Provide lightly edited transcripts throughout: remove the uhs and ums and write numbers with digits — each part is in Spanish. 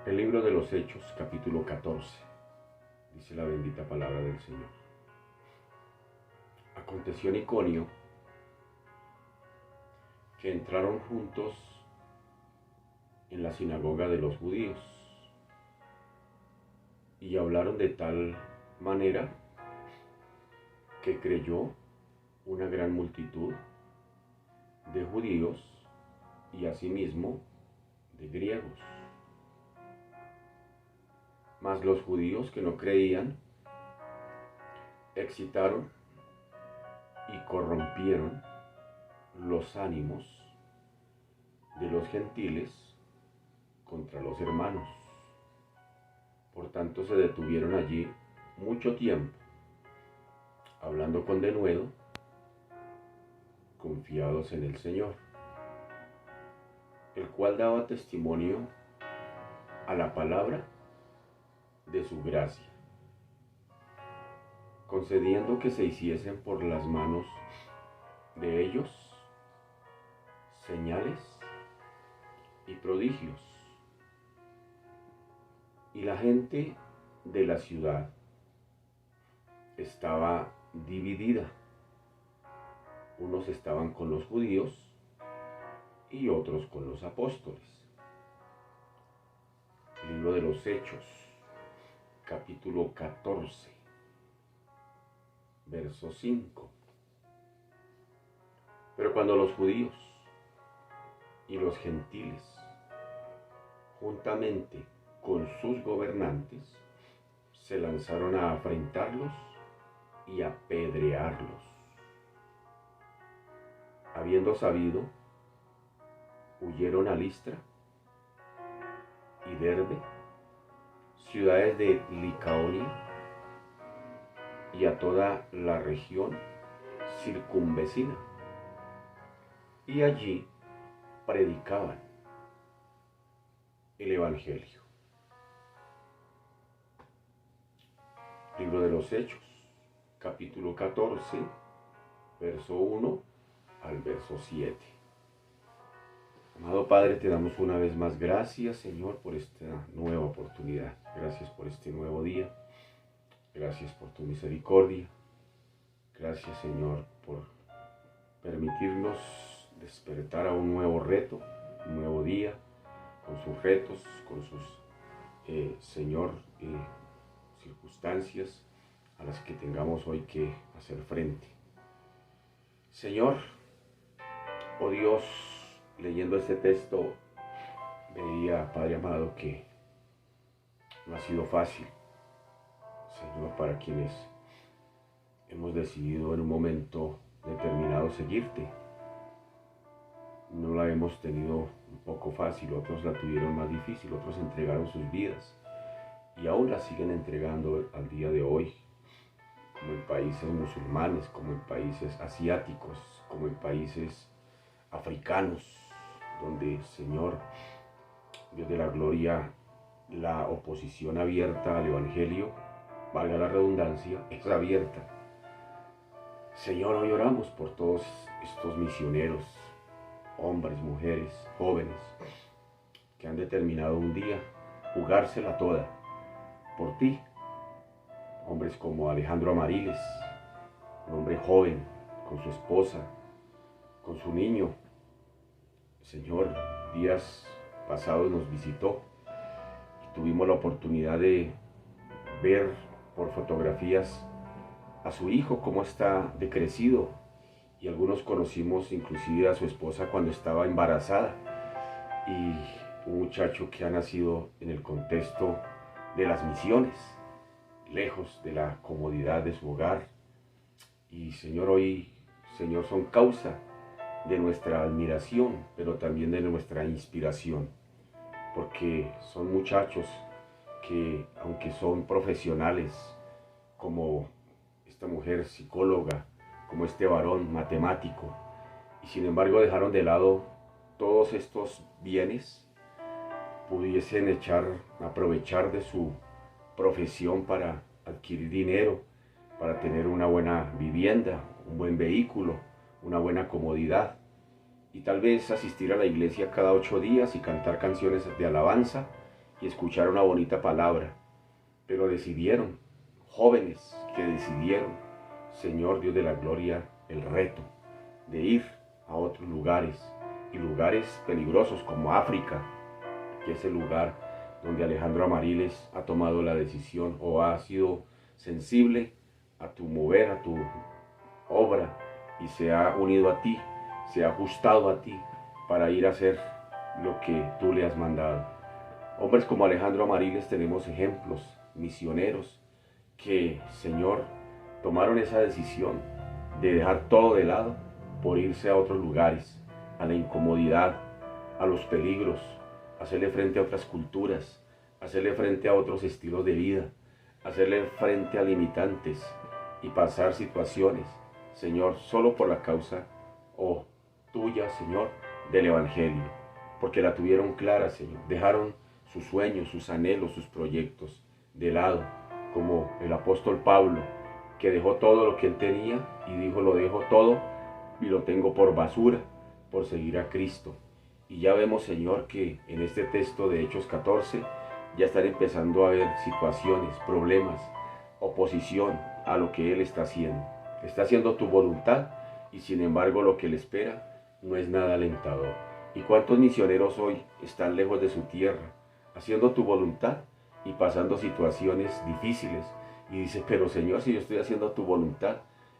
El libro de los Hechos, capítulo 14, dice la bendita palabra del Señor. Aconteció en Iconio que entraron juntos en la sinagoga de los judíos y hablaron de tal manera que creyó una gran multitud de judíos y asimismo de griegos. Mas los judíos que no creían excitaron y corrompieron los ánimos de los gentiles contra los hermanos. Por tanto se detuvieron allí mucho tiempo, hablando con denuedo, confiados en el Señor, el cual daba testimonio a la palabra de su gracia, concediendo que se hiciesen por las manos de ellos señales y prodigios. Y la gente de la ciudad estaba dividida. Unos estaban con los judíos y otros con los apóstoles. Libro de los Hechos, capítulo 14, verso 5. Pero cuando los judíos y los gentiles, juntamente con sus gobernantes, se lanzaron a afrentarlos y a apedrearlos, habiendo sabido, huyeron a Listra y Derbe, ciudades de Licaonia, y a toda la región circunvecina, y allí predicaban el Evangelio. Libro de los Hechos, capítulo 14, verso 1 al verso 7. Amado Padre, te damos una vez más gracias, Señor, por esta nueva oportunidad. Gracias por este nuevo día. Gracias por tu misericordia. Gracias, Señor, por permitirnos despertar a un nuevo reto, un nuevo día, con sus retos, con sus, Señor, circunstancias a las que tengamos hoy que hacer frente. Señor, oh Dios, leyendo este texto, veía, Padre amado, que no ha sido fácil, Señor, para quienes hemos decidido en un momento determinado seguirte. No la hemos tenido un poco fácil, otros la tuvieron más difícil, otros entregaron sus vidas y aún la siguen entregando al día de hoy, como en países musulmanes, como en países asiáticos, como en países africanos, donde, Señor, Dios de la gloria, la oposición abierta al Evangelio, valga la redundancia, es abierta. Señor, hoy oramos por todos estos misioneros, hombres, mujeres, jóvenes, que han determinado un día jugársela toda por ti. Hombres como Alejandro Amariles, un hombre joven, con su esposa, con su niño. Señor, días pasados nos visitó y tuvimos la oportunidad de ver por fotografías a su hijo cómo está decrecido, y algunos conocimos inclusive a su esposa cuando estaba embarazada, y un muchacho que ha nacido en el contexto de las misiones, lejos de la comodidad de su hogar. Y Señor, hoy, Señor, son causa de nuestra admiración, pero también de nuestra inspiración, porque son muchachos que, aunque son profesionales, como esta mujer psicóloga, como este varón matemático, y sin embargo dejaron de lado todos estos bienes, pudiesen aprovechar de su profesión para adquirir dinero, para tener una buena vivienda, un buen vehículo, una buena comodidad, y tal vez asistir a la iglesia cada 8 días y cantar canciones de alabanza y escuchar una bonita palabra, pero decidieron, jóvenes que decidieron, Señor Dios de la gloria, el reto de ir a otros lugares, y lugares peligrosos como África, que es el lugar donde Alejandro Amariles ha tomado la decisión o ha sido sensible a tu mover, a tu obra, y se ha unido a ti, se ha ajustado a ti para ir a hacer lo que tú le has mandado. Hombres como Alejandro Amariles tenemos ejemplos, misioneros, que, Señor, tomaron esa decisión de dejar todo de lado por irse a otros lugares, a la incomodidad, a los peligros, hacerle frente a otras culturas, hacerle frente a otros estilos de vida, hacerle frente a limitantes y pasar situaciones, Señor, solo por la causa, tuya, Señor, del Evangelio, porque la tuvieron clara, Señor, dejaron sus sueños, sus anhelos, sus proyectos de lado, como el apóstol Pablo, que dejó todo lo que él tenía y dijo, lo dejo todo y lo tengo por basura, por seguir a Cristo. Y ya vemos, Señor, que en este texto de Hechos 14 ya están empezando a haber situaciones, problemas, oposición a lo que Él está haciendo. Está haciendo tu voluntad y sin embargo lo que Él espera no es nada alentador. ¿Y cuántos misioneros hoy están lejos de su tierra, haciendo tu voluntad y pasando situaciones difíciles? Y dice, pero Señor, si yo estoy haciendo tu voluntad,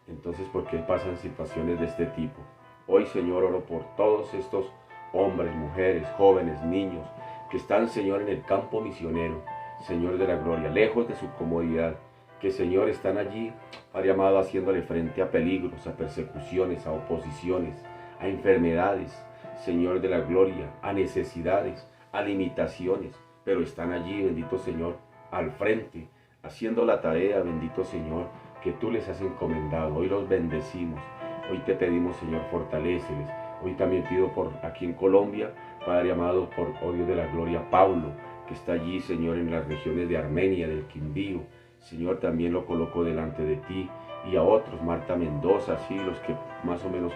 entonces ¿por qué pasan situaciones de este tipo? Hoy, Señor, oro por todos estos hombres, mujeres, jóvenes, niños, que están, Señor, en el campo misionero, Señor de la gloria, lejos de su comodidad, que, Señor, están allí, Padre amado, haciéndole frente a peligros, a persecuciones, a oposiciones, a enfermedades, Señor de la gloria, a necesidades, a limitaciones, pero están allí, bendito Señor, al frente, haciendo la tarea, bendito Señor, que tú les has encomendado. Hoy los bendecimos, hoy te pedimos, Señor, fortaléceles. Hoy también pido por aquí en Colombia, Padre amado, por Dios de la gloria, Pablo, que está allí, Señor, en las regiones de Armenia, del Quindío. Señor, también lo coloco delante de ti, y a otros, Marta Mendoza, sí, los que más o menos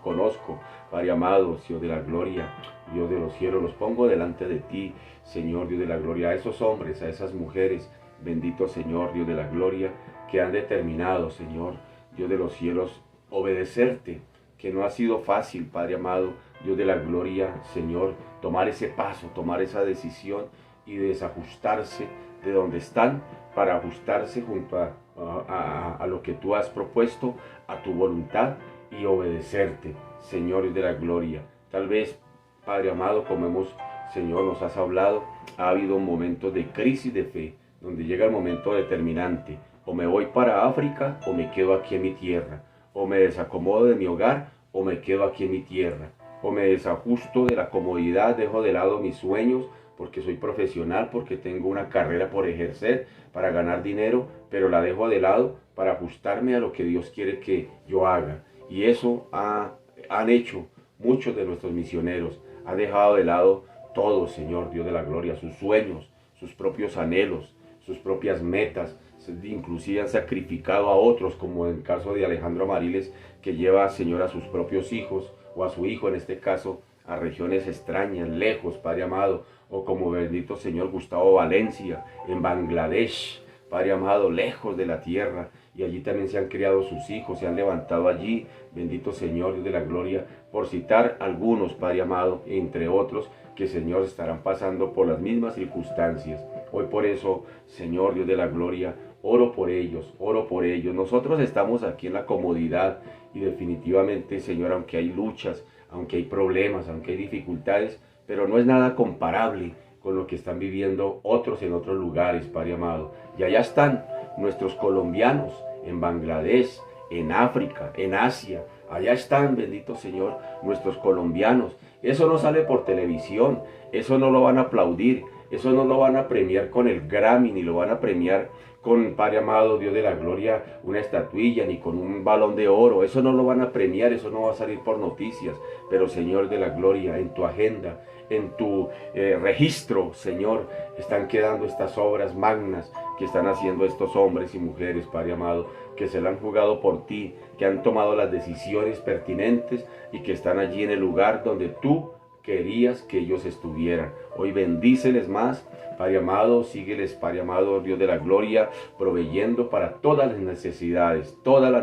conozco, Padre amado, Dios de la gloria, Dios de los cielos, los pongo delante de ti, Señor, Dios de la gloria, a esos hombres, a esas mujeres, bendito Señor, Dios de la gloria, que han determinado, Señor, Dios de los cielos, obedecerte, que no ha sido fácil, Padre amado, Dios de la gloria, Señor, tomar ese paso, tomar esa decisión y desajustarse de donde están para ajustarse junto a lo que tú has propuesto, a tu voluntad y obedecerte, Señor Dios de la gloria. Tal vez, Padre amado, como Señor, nos has hablado, ha habido momentos de crisis de fe, donde llega el momento determinante, o me voy para África o me quedo aquí en mi tierra, o me desacomodo de mi hogar o me quedo aquí en mi tierra, o me desajusto de la comodidad, dejo de lado mis sueños, porque soy profesional, porque tengo una carrera por ejercer, para ganar dinero, pero la dejo de lado para ajustarme a lo que Dios quiere que yo haga. Y eso han hecho muchos de nuestros misioneros. Han dejado de lado todo, Señor, Dios de la gloria, sus sueños, sus propios anhelos, sus propias metas. Inclusive han sacrificado a otros, como en el caso de Alejandro Amariles, que lleva, Señor, a sus propios hijos, o a su hijo en este caso, a regiones extrañas, lejos, Padre amado, o como bendito Señor Gustavo Valencia, en Bangladesh, Padre amado, lejos de la tierra, y allí también se han criado sus hijos, se han levantado allí, bendito Señor Dios de la gloria, por citar algunos, Padre amado, entre otros, que Señor estarán pasando por las mismas circunstancias. Hoy por eso, Señor Dios de la gloria, oro por ellos, oro por ellos. Nosotros estamos aquí en la comodidad y definitivamente, Señor, aunque hay luchas, aunque hay problemas, aunque hay dificultades, pero no es nada comparable con lo que están viviendo otros en otros lugares, Padre amado. Y allá están nuestros colombianos en Bangladesh, en África, en Asia. Allá están, bendito Señor, nuestros colombianos. Eso no sale por televisión, eso no lo van a aplaudir, eso no lo van a premiar con el Grammy, ni lo van a premiar con, Padre amado, Dios de la gloria, una estatuilla, ni con un balón de oro. Eso no lo van a premiar, eso no va a salir por noticias. Pero, Señor de la gloria, en tu agenda, en tu registro, Señor, están quedando estas obras magnas que están haciendo estos hombres y mujeres, Padre amado, que se la han jugado por ti, que han tomado las decisiones pertinentes y que están allí en el lugar donde tú querías que ellos estuvieran. Hoy bendíceles más, Padre amado, sígueles, Padre amado, Dios de la gloria, proveyendo para todas las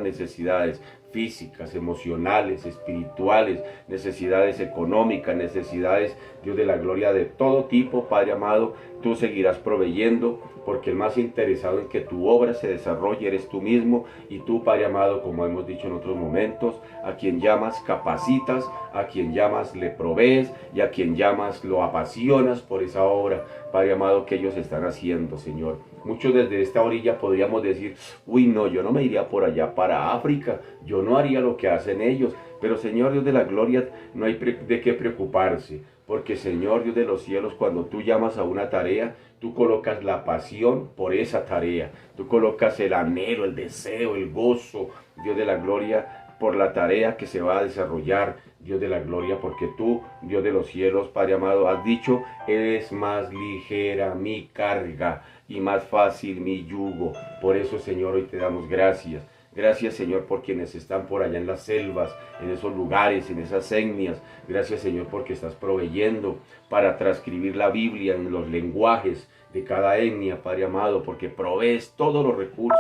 necesidades físicas, emocionales, espirituales, necesidades económicas, necesidades, Dios de la gloria, de todo tipo, Padre amado, tú seguirás proveyendo, porque el más interesado en que tu obra se desarrolle eres tú mismo, y tú, Padre amado, como hemos dicho en otros momentos, a quien llamas capacitas, a quien llamas le provees, y a quien llamas lo apasionas por esa obra, Padre amado, que ellos están haciendo, Señor. Muchos desde esta orilla podríamos decir, uy, no, yo no me iría por allá para África, yo no haría lo que hacen ellos, pero Señor Dios de la gloria, no hay de qué preocuparse, porque Señor Dios de los cielos, cuando tú llamas a una tarea, tú colocas la pasión por esa tarea, tú colocas el anhelo, el deseo, el gozo, Dios de la gloria, por la tarea que se va a desarrollar, Dios de la gloria, porque tú, Dios de los cielos, Padre amado, has dicho, es más ligera mi carga y más fácil mi yugo. Por eso, Señor, hoy te damos gracias. Gracias, Señor, por quienes están por allá en las selvas, en esos lugares, en esas etnias. Gracias, Señor, porque estás proveyendo para transcribir la Biblia en los lenguajes de cada etnia, Padre amado, porque provees todos los recursos,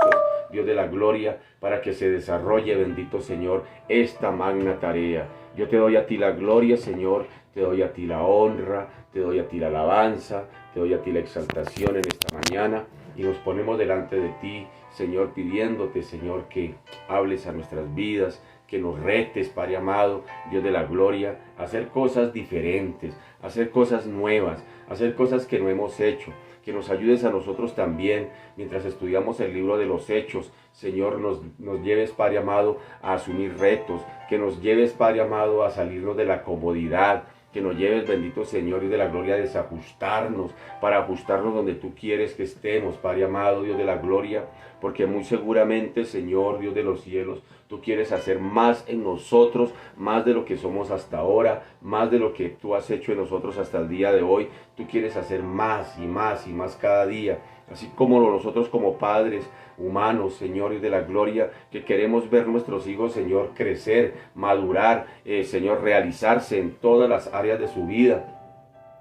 Dios de la gloria, para que se desarrolle, bendito Señor, esta magna tarea. Yo te doy a ti la gloria, Señor, te doy a ti la honra, te doy a ti la alabanza, te doy a ti la exaltación en esta mañana, y nos ponemos delante de ti, Señor, pidiéndote, Señor, que hables a nuestras vidas, que nos retes, Padre amado, Dios de la gloria, a hacer cosas diferentes, a hacer cosas nuevas, a hacer cosas que no hemos hecho, que nos ayudes a nosotros también, mientras estudiamos el libro de los Hechos, Señor, nos lleves, Padre amado, a asumir retos, que nos lleves, Padre amado, a salirnos de la comodidad, que nos lleves, bendito Señor, y de la gloria, a desajustarnos, para ajustarnos donde tú quieres que estemos, Padre amado, Dios de la gloria, porque muy seguramente, Señor, Dios de los cielos, tú quieres hacer más en nosotros, más de lo que somos hasta ahora, más de lo que tú has hecho en nosotros hasta el día de hoy. Tú quieres hacer más y más y más cada día, así como nosotros como padres humanos, Señor, y de la gloria, que queremos ver nuestros hijos, Señor, crecer, madurar, Señor, realizarse en todas las áreas de su vida.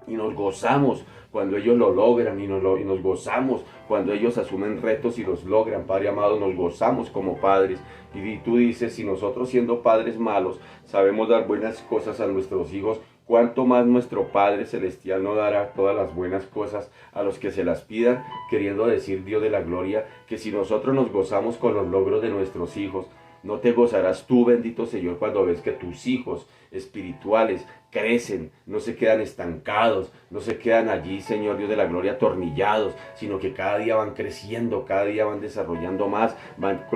Y nos gozamos cuando ellos lo logran, y nos gozamos cuando ellos asumen retos y los logran, Padre amado, nos gozamos como padres. Y tú dices, si nosotros siendo padres malos sabemos dar buenas cosas a nuestros hijos, cuánto más nuestro Padre Celestial no dará todas las buenas cosas a los que se las pidan, queriendo decir, Dios de la gloria, que si nosotros nos gozamos con los logros de nuestros hijos, ¿no te gozarás tú, bendito Señor, cuando ves que tus hijos espirituales crecen, no se quedan estancados, no se quedan allí, Señor Dios de la gloria, atornillados, sino que cada día van creciendo, cada día van desarrollando más, van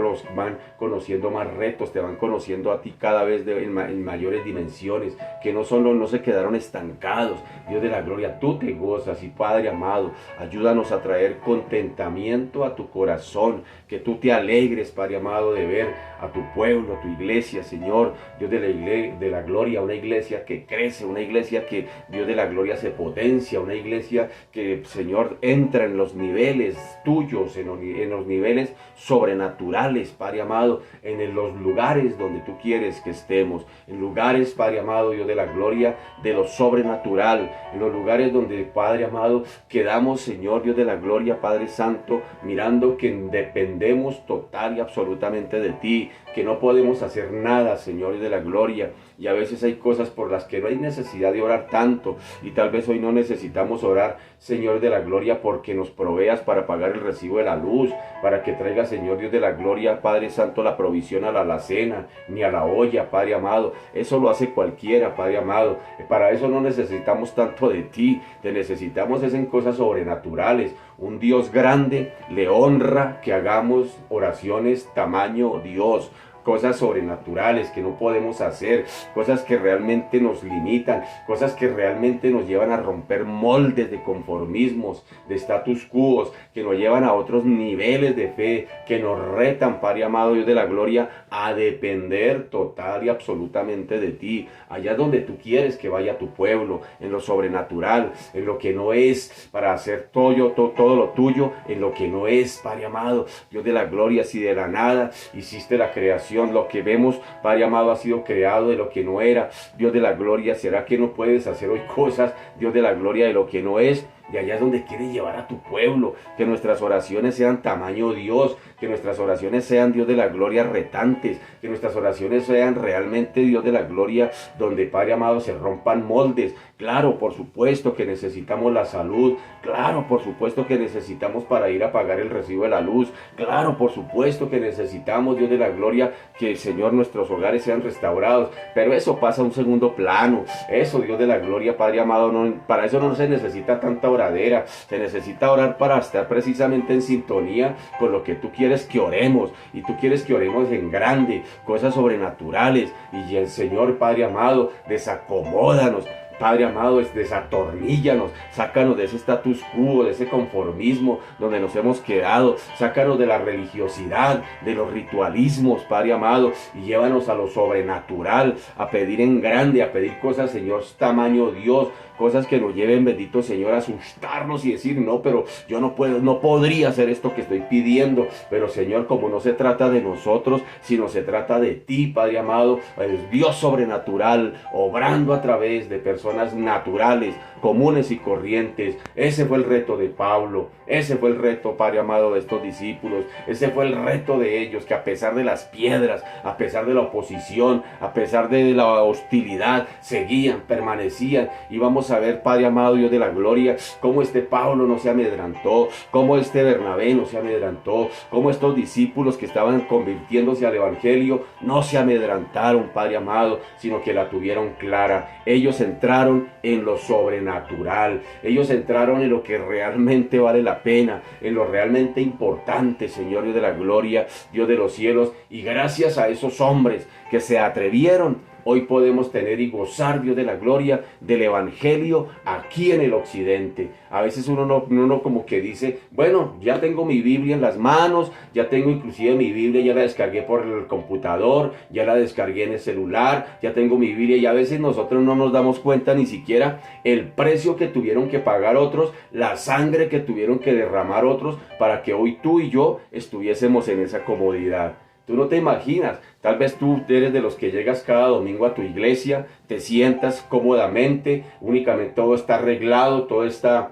conociendo más retos, te van conociendo a ti cada vez en mayores dimensiones, que no se quedaron estancados, Dios de la gloria, tú te gozas. Y Padre amado, ayúdanos a traer contentamiento a tu corazón, que tú te alegres, Padre amado, de ver a tu pueblo, a tu iglesia, Señor, Dios de la gloria, una iglesia que crece, una iglesia que, Dios de la gloria, se potencia, una iglesia que, Señor, entra en los niveles tuyos, en los niveles sobrenaturales, Padre amado, en los lugares donde tú quieres que estemos, en lugares, Padre amado, Dios de la gloria, de lo sobrenatural, en los lugares donde, Padre amado, quedamos, Señor, Dios de la gloria, Padre Santo, mirando que dependemos total y absolutamente de ti, que no podemos hacer nada, Señor, Dios de la gloria, y a veces hay cosas por las que no hay necesidad de orar tanto, y tal vez hoy no necesitamos orar, Señor de la gloria, porque nos proveas para pagar el recibo de la luz, para que traiga, Señor Dios de la gloria, Padre Santo, la provisión a la alacena, ni a la olla, Padre amado. Eso lo hace cualquiera, Padre amado. Para eso no necesitamos tanto de ti, te necesitamos es en cosas sobrenaturales. Un Dios grande le honra que hagamos oraciones tamaño Dios, cosas sobrenaturales que no podemos hacer, cosas que realmente nos limitan, cosas que realmente nos llevan a romper moldes de conformismos, de status quo, que nos llevan a otros niveles de fe, que nos retan, Padre amado, Dios de la gloria, a depender total y absolutamente de ti, allá donde tú quieres que vaya tu pueblo, en lo sobrenatural, en lo que no es, para hacer todo lo tuyo, en lo que no es, Padre amado, Dios de la gloria. Si de la nada hiciste la creación, creación, lo que vemos, Padre amado, ha sido creado de lo que no era. Dios de la gloria, ¿será que no puedes hacer hoy cosas, Dios de la gloria, de lo que no es? Y allá es donde quieres llevar a tu pueblo, que nuestras oraciones sean tamaño Dios, que nuestras oraciones sean, Dios de la gloria, retantes, que nuestras oraciones sean realmente, Dios de la gloria, donde, Padre amado, se rompan moldes. Claro, por supuesto que necesitamos la salud, claro, por supuesto que necesitamos para ir a pagar el recibo de la luz, claro, por supuesto que necesitamos, Dios de la gloria, que, Señor, nuestros hogares sean restaurados, pero eso pasa a un segundo plano. Eso, Dios de la gloria, Padre amado, para eso no se necesita tanta oradera, se necesita orar para estar precisamente en sintonía con lo que tú quieres que oremos, y tú quieres que oremos en grande, cosas sobrenaturales, y el Señor, Padre amado, desacomódanos, Padre amado, desatorníllanos, sácanos de ese status quo, de ese conformismo donde nos hemos quedado, sácanos de la religiosidad, de los ritualismos, Padre amado, y llévanos a lo sobrenatural, a pedir en grande, a pedir cosas, Señor, tamaño Dios, cosas que nos lleven, bendito Señor, a asustarnos y decir, no, pero yo no puedo, no podría hacer esto que estoy pidiendo. Pero, Señor, como no se trata de nosotros, sino se trata de ti, Padre amado, el Dios sobrenatural, obrando a través de personas naturales, comunes y corrientes. Ese fue el reto de Pablo, ese fue el reto, Padre amado, de estos discípulos, ese fue el reto de ellos, que a pesar de las piedras, a pesar de la oposición, a pesar de la hostilidad, seguían, permanecían. Y vamos a ver, Padre amado, Dios de la gloria, cómo este Pablo no se amedrantó, cómo este Bernabé no se amedrantó, cómo estos discípulos que estaban convirtiéndose al evangelio no se amedrantaron, Padre amado, sino que la tuvieron clara. Ellos entraron en lo sobrenatural, ellos entraron en lo que realmente vale la pena, en lo realmente importante, Señor Dios de la gloria, Dios de los cielos. Y gracias a esos hombres que se atrevieron, hoy podemos tener y gozar, Dios de la gloria, del evangelio aquí en el occidente. A veces uno como que dice, bueno, ya tengo mi Biblia en las manos, ya tengo inclusive mi Biblia, ya la descargué por el computador, ya la descargué en el celular, ya tengo mi Biblia, y a veces nosotros no nos damos cuenta ni siquiera el precio que tuvieron que pagar otros, la sangre que tuvieron que derramar otros, para que hoy tú y yo estuviésemos en esa comodidad. Tú no te imaginas, tal vez tú eres de los que llegas cada domingo a tu iglesia, te sientas cómodamente, únicamente todo está arreglado, todo está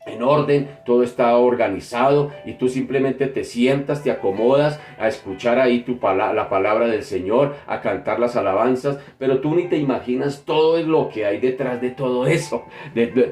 en orden, todo está organizado, y tú simplemente te sientas, te acomodas a escuchar ahí la palabra del Señor, a cantar las alabanzas, pero tú ni te imaginas todo lo que hay detrás de todo eso,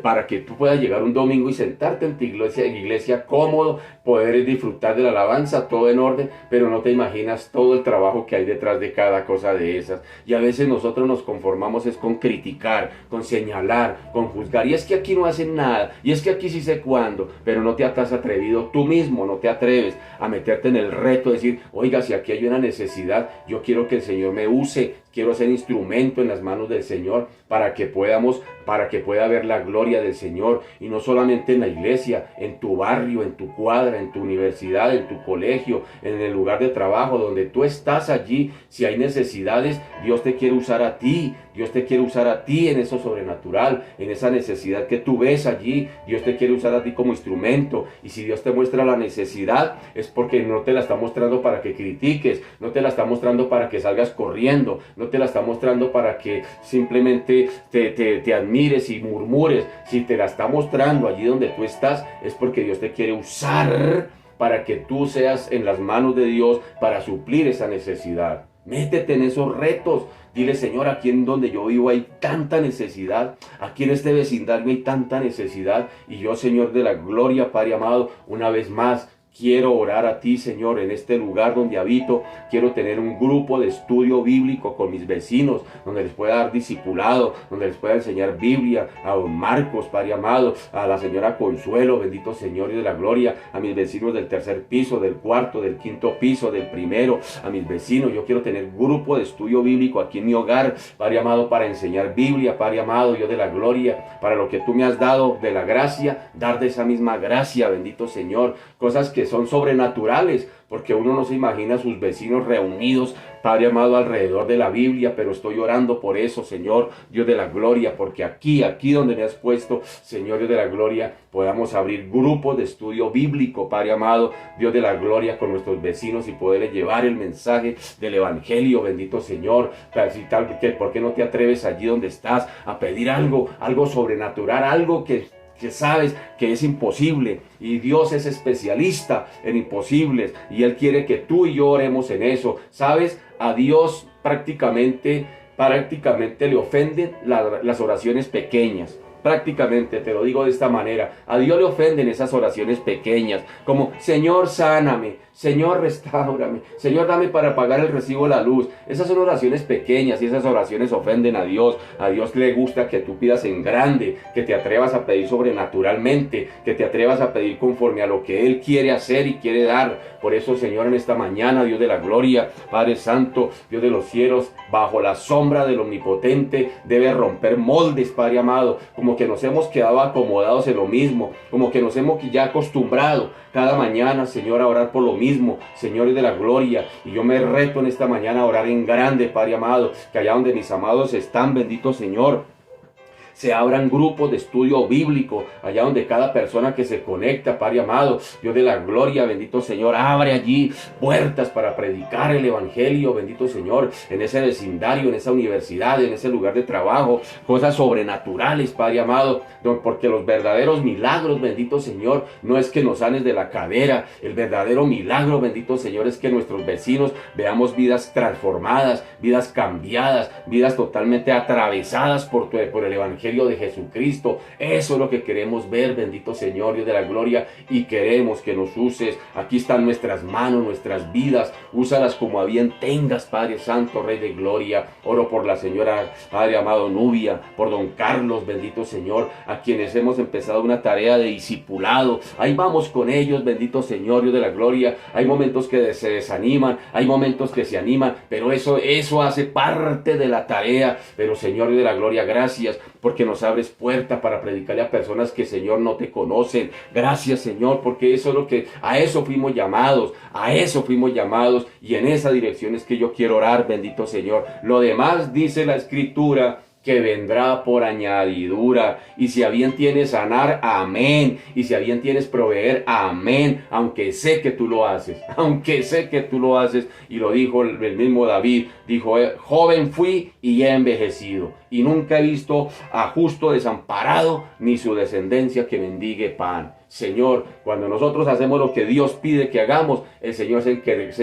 para que tú puedas llegar un domingo y sentarte en tu iglesia cómodo, poder disfrutar de la alabanza, todo en orden, pero no te imaginas todo el trabajo que hay detrás de cada cosa de esas. Y a veces nosotros nos conformamos es con criticar, con señalar, con juzgar, y es que aquí no hacen nada, y es que aquí sí sé cuándo, pero no te has atrevido tú mismo, no te atreves a meterte en el reto de decir, oiga, si aquí hay una necesidad, yo quiero que el Señor me use, quiero ser instrumento en las manos del Señor para que pueda ver la gloria del Señor, y no solamente en la iglesia, en tu barrio, en tu cuadra, en tu universidad, en tu colegio, en el lugar de trabajo, donde tú estás allí. Si hay necesidades, Dios te quiere usar a ti, Dios te quiere usar a ti en eso sobrenatural, en esa necesidad que tú ves allí, Dios te quiere usar a ti como instrumento. Y si Dios te muestra la necesidad, es porque no te la está mostrando para que critiques, no te la está mostrando para que salgas corriendo, no te la está mostrando para que simplemente te admires y murmures. Si te la está mostrando allí donde tú estás, es porque Dios te quiere usar para que tú seas en las manos de Dios para suplir esa necesidad. Métete en esos retos. Dile, Señor, aquí en donde yo vivo hay tanta necesidad, aquí en este vecindario hay tanta necesidad, y yo, Señor de la gloria, Padre amado, una vez más quiero orar a ti, Señor, en este lugar donde habito. Quiero tener un grupo de estudio bíblico con mis vecinos, donde les pueda dar discipulado, donde les pueda enseñar Biblia, a don Marcos, Padre amado, a la señora Consuelo, bendito Señor y de la gloria, a mis vecinos del tercer piso, del cuarto, del quinto piso, del primero, a mis vecinos. Yo quiero tener grupo de estudio bíblico aquí en mi hogar, Padre amado, para enseñar Biblia, Padre amado, Dios de la gloria, para lo que tú me has dado de la gracia, dar de esa misma gracia, bendito Señor, cosas que son sobrenaturales, porque uno no se imagina a sus vecinos reunidos, Padre amado, alrededor de la Biblia, pero estoy orando por eso, Señor, Dios de la gloria, porque aquí donde me has puesto, Señor, Dios de la gloria, podamos abrir grupos de estudio bíblico, Padre amado, Dios de la gloria, con nuestros vecinos y poderles llevar el mensaje del Evangelio, bendito Señor. ¿Por qué no te atreves allí donde estás a pedir algo sobrenatural, algo que sabes que es imposible, y Dios es especialista en imposibles, y Él quiere que tú y yo oremos en eso? ¿Sabes? A Dios prácticamente le ofenden las oraciones pequeñas. Prácticamente, te lo digo de esta manera, a Dios le ofenden esas oraciones pequeñas, como Señor, sáname, Señor, restáurame, Señor, dame para pagar el recibo de la luz. Esas son oraciones pequeñas y esas oraciones ofenden a Dios. A Dios le gusta que tú pidas en grande, que te atrevas a pedir sobrenaturalmente, que te atrevas a pedir conforme a lo que Él quiere hacer y quiere dar. Por eso, Señor, en esta mañana, Dios de la gloria, Padre Santo, Dios de los cielos, bajo la sombra del Omnipotente, debe romper moldes, Padre amado, como que nos hemos quedado acomodados en lo mismo, como que nos hemos ya acostumbrado cada mañana, Señor, a orar por lo mismo, Señor de la gloria. Y yo me reto en esta mañana a orar en grande, Padre amado, que allá donde mis amados están, bendito Señor, se abran grupos de estudio bíblico, allá donde cada persona que se conecta, Padre amado, Dios de la gloria, bendito Señor, abre allí puertas para predicar el Evangelio, bendito Señor, en ese vecindario, en esa universidad, en ese lugar de trabajo, cosas sobrenaturales, Padre amado, porque los verdaderos milagros, bendito Señor, no es que nos sanes de la cadera, el verdadero milagro, bendito Señor, es que nuestros vecinos veamos vidas transformadas, vidas cambiadas, vidas totalmente atravesadas por el Evangelio de Jesucristo. Eso es lo que queremos ver, bendito Señor, Dios de la gloria, y queremos que nos uses. Aquí están nuestras manos, nuestras vidas, úsalas como a bien tengas, Padre Santo, Rey de gloria. Oro por la señora, Padre amado, Nubia, por don Carlos, bendito Señor, a quienes hemos empezado una tarea de discipulado. Ahí vamos con ellos, bendito Señor, Dios de la gloria. Hay momentos que se desaniman, hay momentos que se animan, pero eso hace parte de la tarea. Pero Señor, Dios de la gloria, gracias porque nos abres puerta para predicarle a personas que, Señor, no te conocen. Gracias, Señor, porque a eso fuimos llamados, y en esa dirección es que yo quiero orar, bendito Señor. Lo demás dice la Escritura que vendrá por añadidura, y si a bien tienes sanar, amén, y si a bien tienes proveer, amén, aunque sé que tú lo haces, y lo dijo el mismo David, dijo, joven fui y he envejecido, y nunca he visto a justo desamparado, ni su descendencia que mendigue pan. Señor, cuando nosotros hacemos lo que Dios pide que hagamos, el Señor se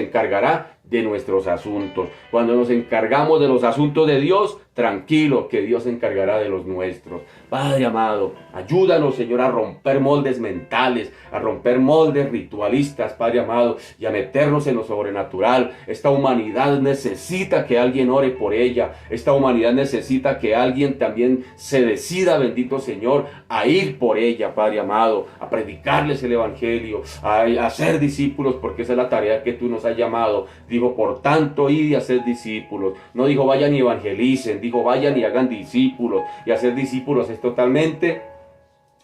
encargará de nuestros asuntos. Cuando nos encargamos de los asuntos de Dios, tranquilo, que Dios se encargará de los nuestros. Padre amado, ayúdanos, Señor, a romper moldes mentales, a romper moldes ritualistas, Padre amado, y a meternos en lo sobrenatural. Esta humanidad necesita que alguien ore por ella. Esta humanidad necesita que alguien también se decida, bendito Señor, a ir por ella, Padre amado, a predicarles el Evangelio, a ser discípulos, porque esa es la tarea que tú nos has llamado. Dijo, por tanto, id y hacer discípulos. No dijo, vayan y evangelicen, dijo, vayan y hagan discípulos. Y hacer discípulos es totalmente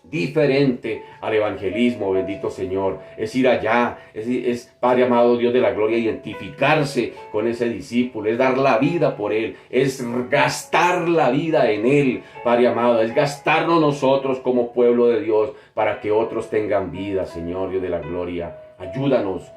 diferente al evangelismo, bendito Señor. Es ir allá, es Padre amado, Dios de la gloria, identificarse con ese discípulo, es dar la vida por él, es gastar la vida en él, Padre amado, es gastarnos nosotros como pueblo de Dios para que otros tengan vida, Señor, Dios de la gloria. Ayúdanos,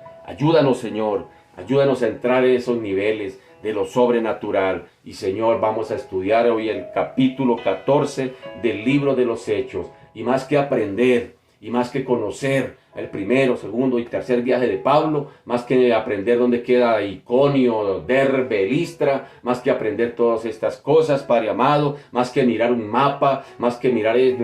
Señor, ayúdanos a entrar en esos niveles de lo sobrenatural. Y Señor, vamos a estudiar hoy el capítulo 14 del libro de los Hechos. Y más que aprender, y más que conocer el primero, segundo y tercer viaje de Pablo, más que aprender dónde queda Iconio, Derbe, Listra, más que aprender todas estas cosas, Padre amado, más que mirar un mapa, más que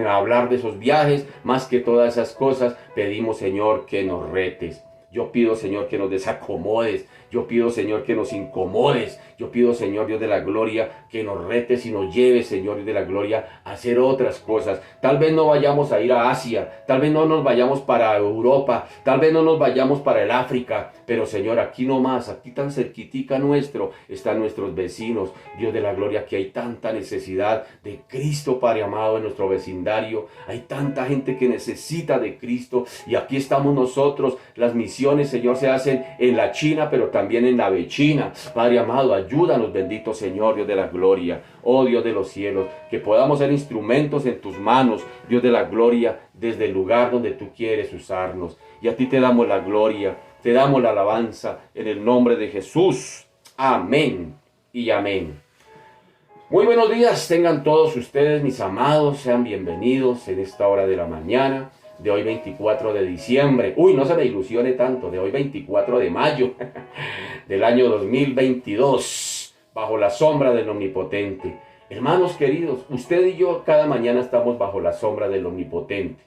hablar de esos viajes, más que todas esas cosas, pedimos, Señor, que nos retes. Yo pido, Señor, que nos desacomodes. Yo pido, Señor, que nos incomodes. Yo pido, Señor, Dios de la gloria, que nos retes y nos lleves, Señor, Dios de la gloria, a hacer otras cosas. Tal vez no vayamos a ir a Asia. Tal vez no nos vayamos para Europa. Tal vez no nos vayamos para el África. Pero, Señor, aquí nomás, aquí tan cerquitica nuestro, están nuestros vecinos. Dios de la gloria, que hay tanta necesidad de Cristo, Padre amado, en nuestro vecindario. Hay tanta gente que necesita de Cristo. Y aquí estamos nosotros. Las misiones, Señor, se hacen en la China, pero también en la vecina. Padre amado, ayúdanos, bendito Señor, Dios de la gloria. Oh Dios de los cielos, que podamos ser instrumentos en tus manos, Dios de la gloria, desde el lugar donde tú quieres usarnos. Y a ti te damos la gloria, te damos la alabanza, en el nombre de Jesús. Amén y amén. Muy buenos días, tengan todos ustedes, mis amados, sean bienvenidos en esta hora de la mañana, de hoy 24 de diciembre. Uy, no se me ilusione tanto, de hoy 24 de mayo del año 2022, bajo la sombra del Omnipotente. Hermanos queridos, usted y yo cada mañana estamos bajo la sombra del Omnipotente,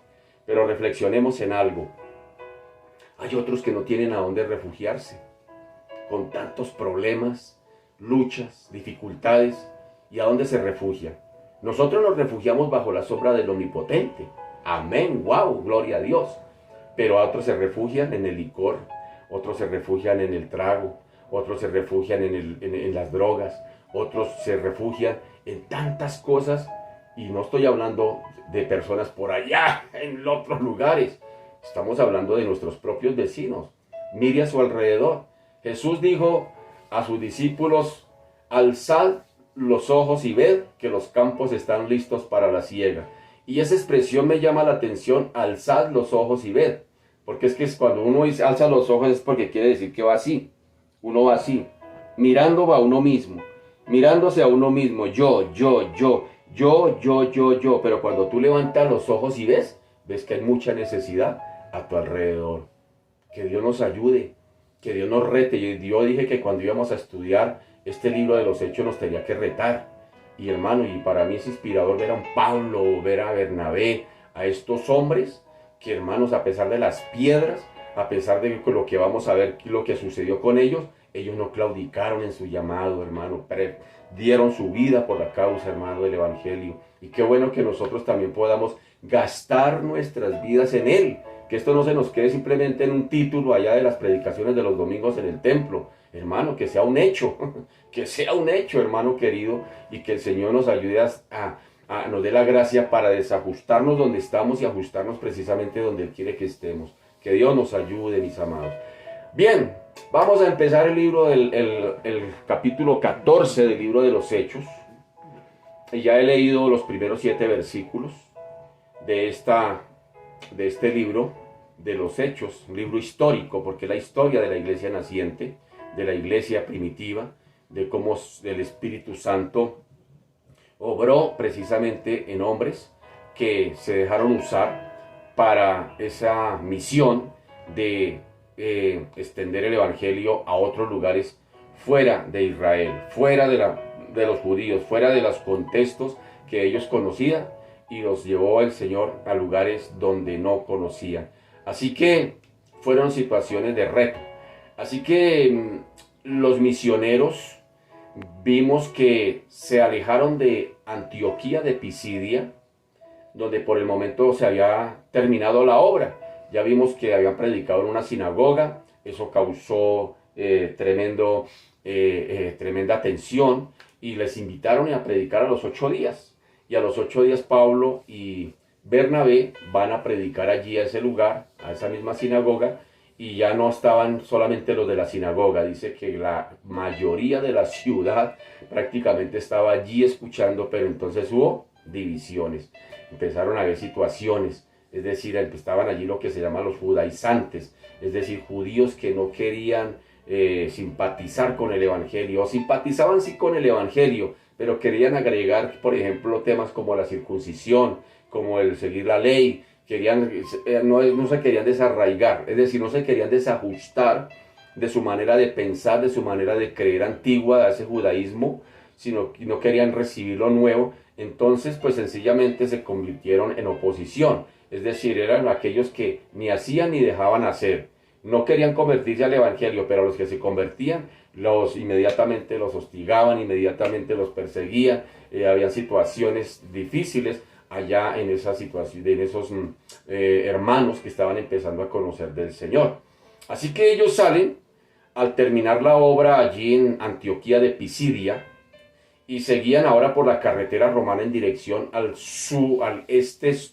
pero reflexionemos en algo. Hay otros que no tienen a dónde refugiarse, con tantos problemas, luchas, dificultades. ¿Y a dónde se refugia? Nosotros nos refugiamos bajo la sombra del Omnipotente. Amén, wow, gloria a Dios. Pero otros se refugian en el licor, otros se refugian en el trago, otros se refugian en las drogas, otros se refugian en tantas cosas. Y no estoy hablando de personas por allá, en otros lugares. Estamos hablando de nuestros propios vecinos. Mire a su alrededor. Jesús dijo a sus discípulos: alzad los ojos y ved que los campos están listos para la siega. Y esa expresión me llama la atención, alzad los ojos y ved. Porque es que cuando uno dice alza los ojos es porque quiere decir que va así. Uno va así, mirando a uno mismo, mirándose a uno mismo, yo. Pero cuando tú levantas los ojos y ves que hay mucha necesidad a tu alrededor. Que Dios nos ayude, que Dios nos rete. Yo dije que cuando íbamos a estudiar este libro de los Hechos nos tenía que retar. Y hermano, y para mí es inspirador ver a un Pablo, ver a Bernabé, a estos hombres que, hermanos, a pesar de las piedras, a pesar de lo que vamos a ver, lo que sucedió con ellos no claudicaron en su llamado, hermano, dieron su vida por la causa, hermano, del Evangelio. Y qué bueno que nosotros también podamos gastar nuestras vidas en él, que esto no se nos quede simplemente en un título allá de las predicaciones de los domingos en el templo, hermano, que sea un hecho, hermano querido, y que el Señor nos ayude nos dé la gracia para desajustarnos donde estamos y ajustarnos precisamente donde Él quiere que estemos. Que Dios nos ayude, mis amados. Bien, vamos a empezar el libro el capítulo 14 del libro de los Hechos. Y ya he leído los primeros 7 versículos de este libro de los Hechos, un libro histórico, porque es la historia de la iglesia naciente, de la iglesia primitiva, de cómo el Espíritu Santo obró precisamente en hombres que se dejaron usar para esa misión de extender el Evangelio a otros lugares fuera de Israel, fuera de los judíos, fuera de los contextos que ellos conocían, y los llevó el Señor a lugares donde no conocían. Así que fueron situaciones de reto. Así que los misioneros vimos que se alejaron de Antioquía de Pisidia, donde por el momento se había terminado la obra. Ya vimos que habían predicado en una sinagoga, eso causó tremenda tensión, y les invitaron a predicar a los 8 días. Y a los 8 días Pablo y Bernabé van a predicar allí a ese lugar, a esa misma sinagoga, y ya no estaban solamente los de la sinagoga. Dice que la mayoría de la ciudad prácticamente estaba allí escuchando, pero entonces hubo divisiones. Empezaron a haber situaciones, es decir, estaban allí lo que se llama los judaizantes, es decir, judíos que no querían simpatizar con el Evangelio, o simpatizaban sí con el Evangelio, pero querían agregar, por ejemplo, temas como la circuncisión, como el seguir la ley. No se querían desarraigar, es decir, no se querían desajustar de su manera de pensar, de su manera de creer antigua, de ese judaísmo, sino que no querían recibir lo nuevo. Entonces, pues sencillamente se convirtieron en oposición, es decir, eran aquellos que ni hacían ni dejaban hacer. no querían convertirse al evangelio, pero a los que se convertían, inmediatamente los hostigaban, inmediatamente los perseguían, habían situaciones difíciles allá en esa situación, en esos hermanos que estaban empezando a conocer del Señor. Así que ellos salen al terminar la obra allí en Antioquía de Pisidia y seguían ahora por la carretera romana en dirección al sudeste,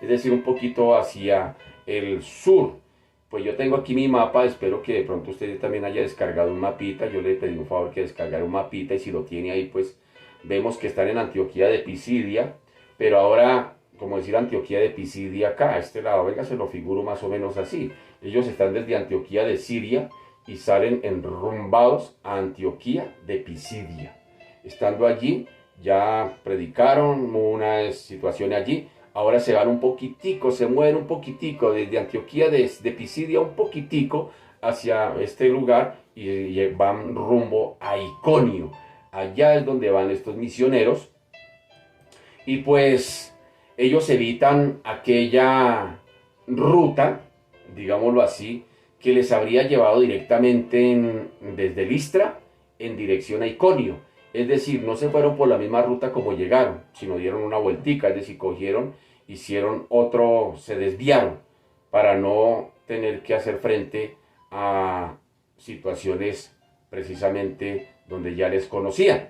es decir, un poquito hacia el sur. Pues yo tengo aquí mi mapa, espero que de pronto usted también haya descargado un mapita. Yo le pedí un favor que descargara un mapita y si lo tiene ahí, pues vemos que están en Antioquía de Pisidia, pero ahora, como decir Antioquía de Pisidia acá, a este lado, venga, se lo figuro más o menos así. Ellos están desde Antioquía de Siria y salen enrumbados a Antioquía de Pisidia. Estando allí, ya predicaron una situación allí. Ahora se van un poquitico, se mueven un poquitico desde Antioquía de Pisidia un poquitico hacia este lugar y van rumbo a Iconio. Allá es donde van estos misioneros y pues ellos evitan aquella ruta, digámoslo así, que les habría llevado directamente desde Listra en dirección a Iconio. Es decir, no se fueron por la misma ruta como llegaron, sino dieron una vueltica, es decir, hicieron otro, se desviaron para no tener que hacer frente a situaciones precisamente donde ya les conocían.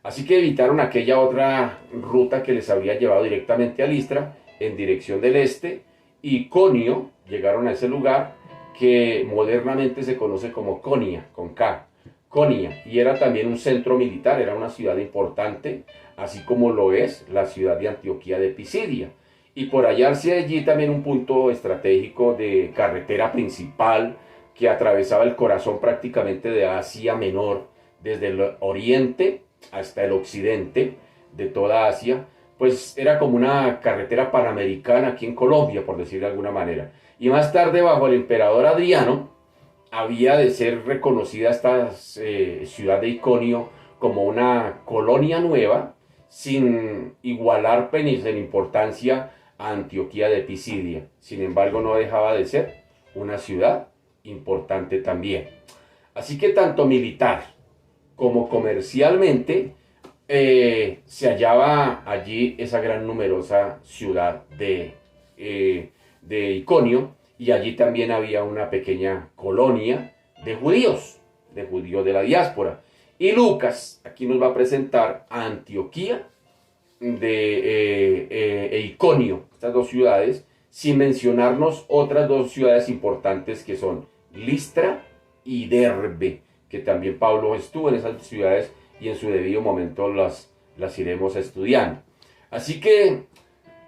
Así que evitaron aquella otra ruta que les habría llevado directamente a Listra en dirección del este. Iconio, llegaron a ese lugar que modernamente se conoce como Konia, con K, Konia, y era también un centro militar, era una ciudad importante, así como lo es la ciudad de Antioquía de Pisidia. Y por hallarse allí también un punto estratégico de carretera principal que atravesaba el corazón prácticamente de Asia Menor, desde el oriente hasta el occidente de toda Asia, pues era como una carretera panamericana aquí en Colombia, por decir de alguna manera. Y más tarde, bajo el emperador Adriano, había de ser reconocida esta ciudad de Iconio como una colonia nueva, sin igualar en importancia a Antioquía de Pisidia. Sin embargo, no dejaba de ser una ciudad importante también. Así que tanto militar como comercialmente se hallaba allí esa gran numerosa ciudad de Iconio, y allí también había una pequeña colonia de judíos de la diáspora. Y Lucas aquí nos va a presentar a Antioquía e Iconio, estas dos ciudades, sin mencionarnos otras dos ciudades importantes que son Listra y Derbe, que también Pablo estuvo en esas ciudades y en su debido momento las iremos estudiando. Así que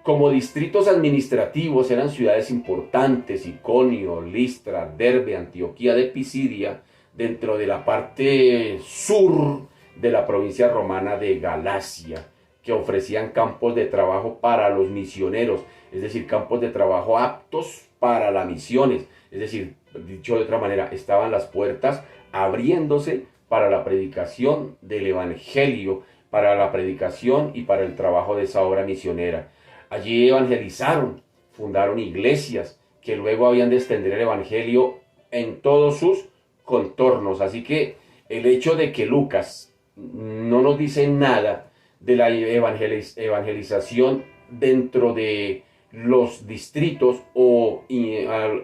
como distritos administrativos eran ciudades importantes, Iconio, Listra, Derbe, Antioquía de Pisidia, dentro de la parte sur de la provincia romana de Galacia, que ofrecían campos de trabajo para los misioneros, es decir, campos de trabajo aptos para las misiones, es decir, dicho de otra manera, estaban las puertas abriéndose para la predicación del evangelio, para la predicación y para el trabajo de esa obra misionera. Allí evangelizaron, fundaron iglesias que luego habían de extender el evangelio en todos sus contornos. Así que el hecho de que Lucas no nos dice nada de la evangelización dentro de los distritos o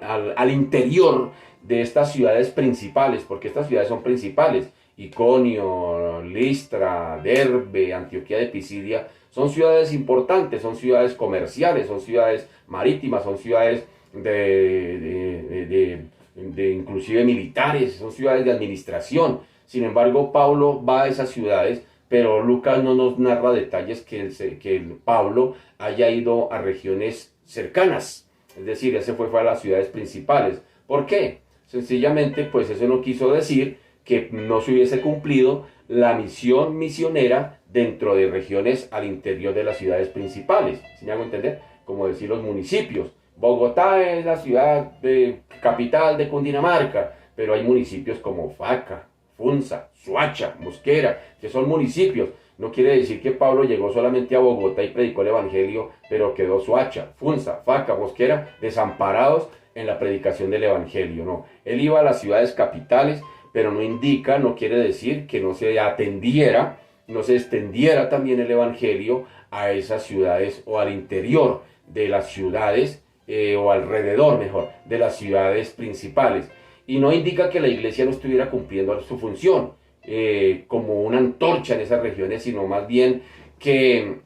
al interior de estas ciudades principales, porque estas ciudades son principales, Iconio, Listra, Derbe, Antioquía de Pisidia, son ciudades importantes, son ciudades comerciales, son ciudades marítimas, son ciudades de inclusive militares, son ciudades de administración. Sin embargo, Pablo va a esas ciudades, pero Lucas no nos narra detalles que Pablo haya ido a regiones cercanas. Es decir, ese fue a las ciudades principales. ¿Por qué? Sencillamente, pues eso no quiso decir que no se hubiese cumplido la misión misionera dentro de regiones al interior de las ciudades principales. ¿Sí me hago entender? Como decir los municipios. Bogotá es la ciudad capital de Cundinamarca, pero hay municipios como Faca, Funza, Soacha, Mosquera, que son municipios. No quiere decir que Pablo llegó solamente a Bogotá y predicó el Evangelio, pero quedó Soacha, Funza, Faca, Mosquera, desamparados en la predicación del Evangelio. No, él iba a las ciudades capitales, pero no indica, no quiere decir que no se atendiera, no se extendiera también el Evangelio a esas ciudades o al interior de las ciudades o alrededor, mejor, de las ciudades principales. Y no indica que la iglesia no estuviera cumpliendo su función como una antorcha en esas regiones, sino más bien que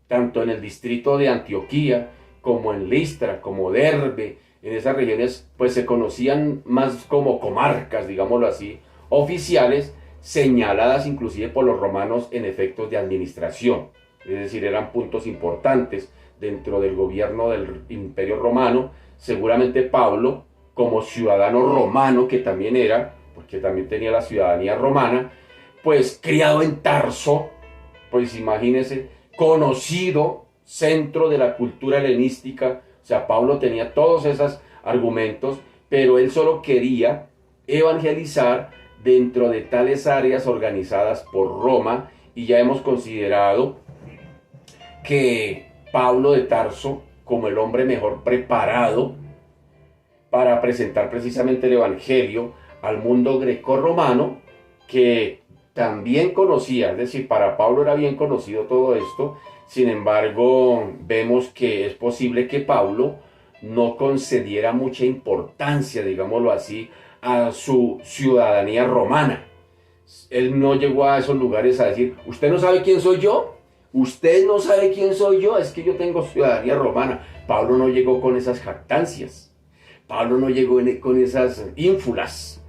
tanto en el distrito de Antioquía como en Listra, como Derbe, en esas regiones pues se conocían más como comarcas, digámoslo así, oficiales, señaladas inclusive por los romanos en efectos de administración. Es decir, eran puntos importantes dentro del gobierno del Imperio Romano. Seguramente Pablo, como ciudadano romano que también era, porque también tenía la ciudadanía romana, pues criado en Tarso, pues imagínense, conocido centro de la cultura helenística. O sea, Pablo tenía todos esos argumentos, pero él solo quería evangelizar dentro de tales áreas organizadas por Roma, y ya hemos considerado que Pablo de Tarso, como el hombre mejor preparado para presentar precisamente el Evangelio al mundo grecorromano, que también conocía, es decir, para Pablo era bien conocido todo esto. Sin embargo, vemos que es posible que Pablo no concediera mucha importancia, digámoslo así, a su ciudadanía romana. Él no llegó a esos lugares a decir, ¿usted no sabe quién soy yo? ¿Usted no sabe quién soy yo? Es que yo tengo ciudadanía romana. Pablo no llegó con esas jactancias. Pablo no llegó con esas ínfulas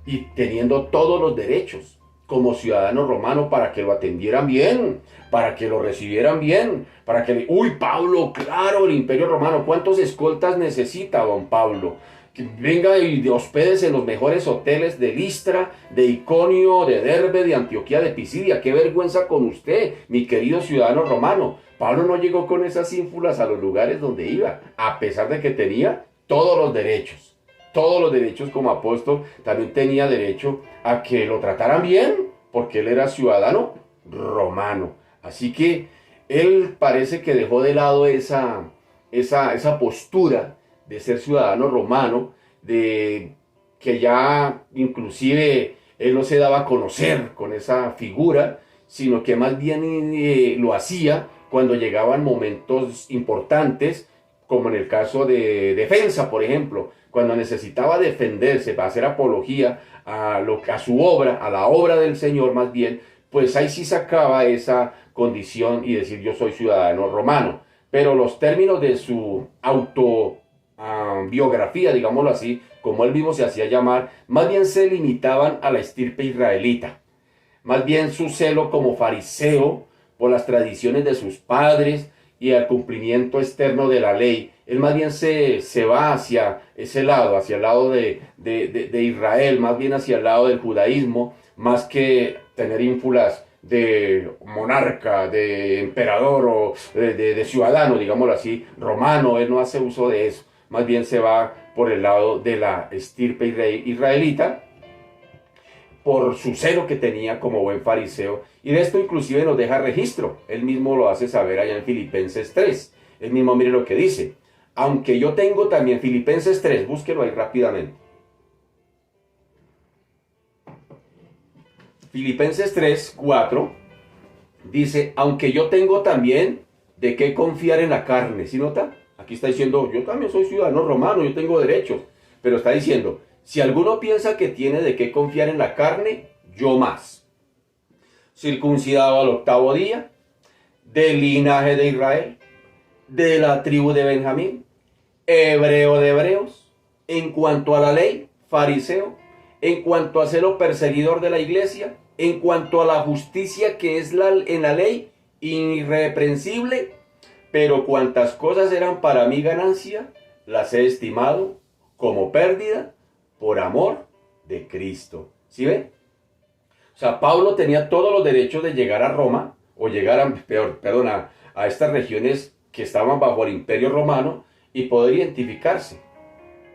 y teniendo todos los derechos como ciudadano romano para que lo atendieran bien, para que lo recibieran bien, para que uy, Pablo, claro, el Imperio Romano, ¿cuántos escoltas necesita don Pablo? Que venga y hospedes en los mejores hoteles de Listra, de Iconio, de Derbe, de Antioquía, de Pisidia. Qué vergüenza con usted, mi querido ciudadano romano. Pablo no llegó con esas ínfulas a los lugares donde iba, a pesar de que tenía todos los derechos como apóstol. También tenía derecho a que lo trataran bien, porque él era ciudadano romano. Así que él parece que dejó de lado esa postura de ser ciudadano romano, de que ya inclusive él no se daba a conocer con esa figura, sino que más bien lo hacía cuando llegaban momentos importantes, como en el caso de defensa, por ejemplo, cuando necesitaba defenderse para hacer apología a su obra, a la obra del Señor más bien, pues ahí sí sacaba esa condición y decir yo soy ciudadano romano. Pero los términos de su biografía, digámoslo así, como él mismo se hacía llamar, más bien se limitaban a la estirpe israelita. Más bien su celo como fariseo por las tradiciones de sus padres y al cumplimiento externo de la ley. Él más bien se va hacia ese lado, hacia el lado de Israel, más bien hacia el lado del judaísmo, más que tener ínfulas de monarca, de emperador o de ciudadano, digámoslo así, romano. Él no hace uso de eso, más bien se va por el lado de la estirpe israelita, por su celo que tenía como buen fariseo. Y de esto inclusive nos deja registro. Él mismo lo hace saber allá en Filipenses 3. Él mismo mire lo que dice. Aunque yo tengo también, Filipenses 3, búsquelo ahí rápidamente. Filipenses 3, 4, dice, aunque yo tengo también de qué confiar en la carne. ¿Sí nota? Aquí está diciendo, yo también soy ciudadano romano, yo tengo derechos. Pero está diciendo, si alguno piensa que tiene de qué confiar en la carne, yo más. Circuncidado al 8º día, del linaje de Israel, de la tribu de Benjamín, hebreo de hebreos, en cuanto a la ley, fariseo, en cuanto a celo perseguidor de la iglesia, en cuanto a la justicia que es en la ley, irreprensible, pero cuantas cosas eran para mí ganancia, las he estimado como pérdida por amor de Cristo. ¿Sí ve? O sea, Pablo tenía todos los derechos de llegar a Roma, o llegar a estas regiones que estaban bajo el Imperio Romano, y poder identificarse,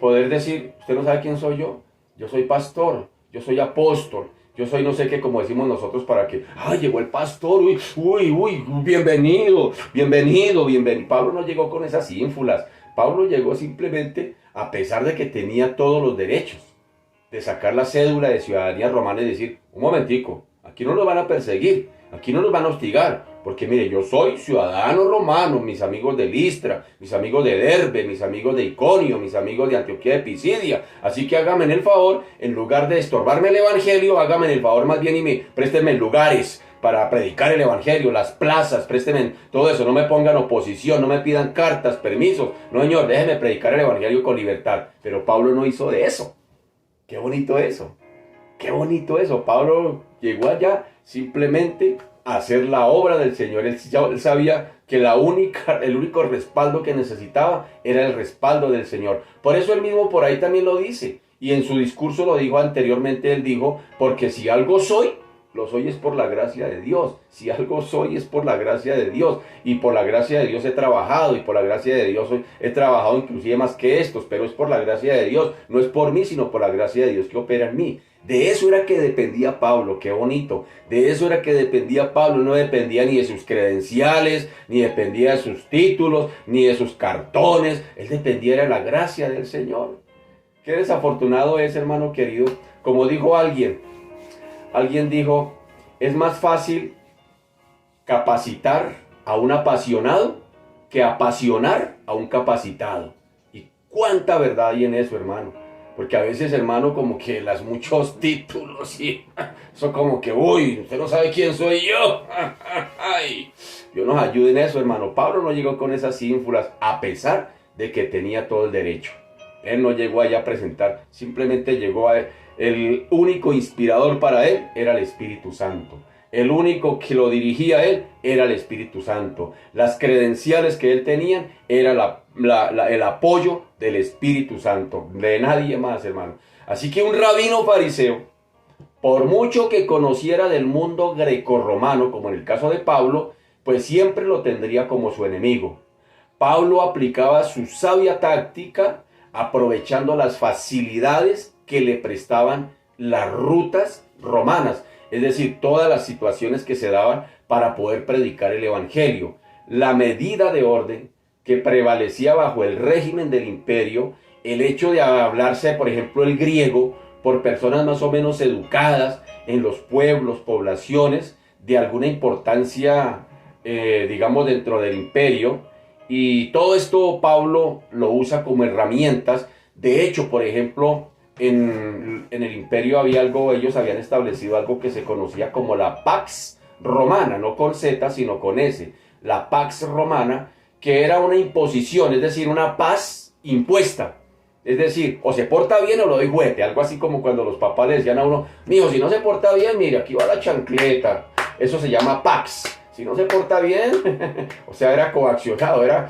poder decir, usted no sabe quién soy yo soy pastor, yo soy apóstol, Yo soy no sé qué, como decimos nosotros, para que, ay, llegó el pastor, uy, uy, uy, bienvenido, bienvenido, bienvenido. Pablo no llegó con esas ínfulas. Pablo llegó simplemente, a pesar de que tenía todos los derechos, de sacar la cédula de ciudadanía romana y decir, un momentico, aquí no nos van a perseguir, aquí no nos van a hostigar, porque mire, yo soy ciudadano romano, mis amigos de Listra, mis amigos de Derbe, mis amigos de Iconio, mis amigos de Antioquía de Pisidia, así que hágame el favor, en lugar de estorbarme el evangelio, hágame el favor más bien y présteme lugares para predicar el evangelio, las plazas, présteme todo eso, no me pongan oposición, no me pidan cartas, permisos, no señor, déjeme predicar el evangelio con libertad, pero Pablo no hizo de eso. Qué bonito eso, qué bonito eso. Pablo llegó allá simplemente a hacer la obra del Señor. Él sabía que el único respaldo que necesitaba era el respaldo del Señor. Por eso él mismo por ahí también lo dice. Y en su discurso lo dijo anteriormente, él dijo, porque si algo soy, lo soy es por la gracia de Dios. Si algo soy es por la gracia de Dios. Y por la gracia de Dios he trabajado. Y por la gracia de Dios he trabajado inclusive más que estos. Pero es por la gracia de Dios. No es por mí, sino por la gracia de Dios que opera en mí. De eso era que dependía Pablo. Qué bonito. De eso era que dependía Pablo. No dependía ni de sus credenciales, ni dependía de sus títulos, ni de sus cartones. Él dependía de la gracia del Señor. Qué desafortunado es, hermano querido. Como dijo alguien dijo, es más fácil capacitar a un apasionado que apasionar a un capacitado. ¿Y cuánta verdad hay en eso, hermano? Porque a veces, hermano, como que muchos títulos y eso como que, uy, usted no sabe quién soy yo. Ay, Dios nos ayude en eso, hermano. Pablo no llegó con esas ínfulas a pesar de que tenía todo el derecho. Él no llegó allá a presentar, simplemente llegó a... El único inspirador para él era el Espíritu Santo. El único que lo dirigía a él era el Espíritu Santo. Las credenciales que él tenía era el apoyo del Espíritu Santo. De nadie más, hermano. Así que un rabino fariseo, por mucho que conociera del mundo grecorromano, como en el caso de Pablo, pues siempre lo tendría como su enemigo. Pablo aplicaba su sabia táctica aprovechando las facilidades que le prestaban las rutas romanas, es decir, todas las situaciones que se daban para poder predicar el evangelio. La medida de orden que prevalecía bajo el régimen del imperio, el hecho de hablarse, por ejemplo, el griego por personas más o menos educadas en los pueblos, poblaciones de alguna importancia, digamos, dentro del imperio. Y todo esto Pablo lo usa como herramientas. De hecho, por ejemplo, en el imperio había ellos habían establecido algo que se conocía como la Pax Romana, no con Z, sino con S. La Pax Romana, que era una imposición, es decir, una paz impuesta. Es decir, o se porta bien o lo doy juguete, algo así como cuando los papás le decían a uno, mijo, si no se porta bien, mire, aquí va la chancleta. Eso se llama Pax. Si no se porta bien, o sea, era coaccionado, era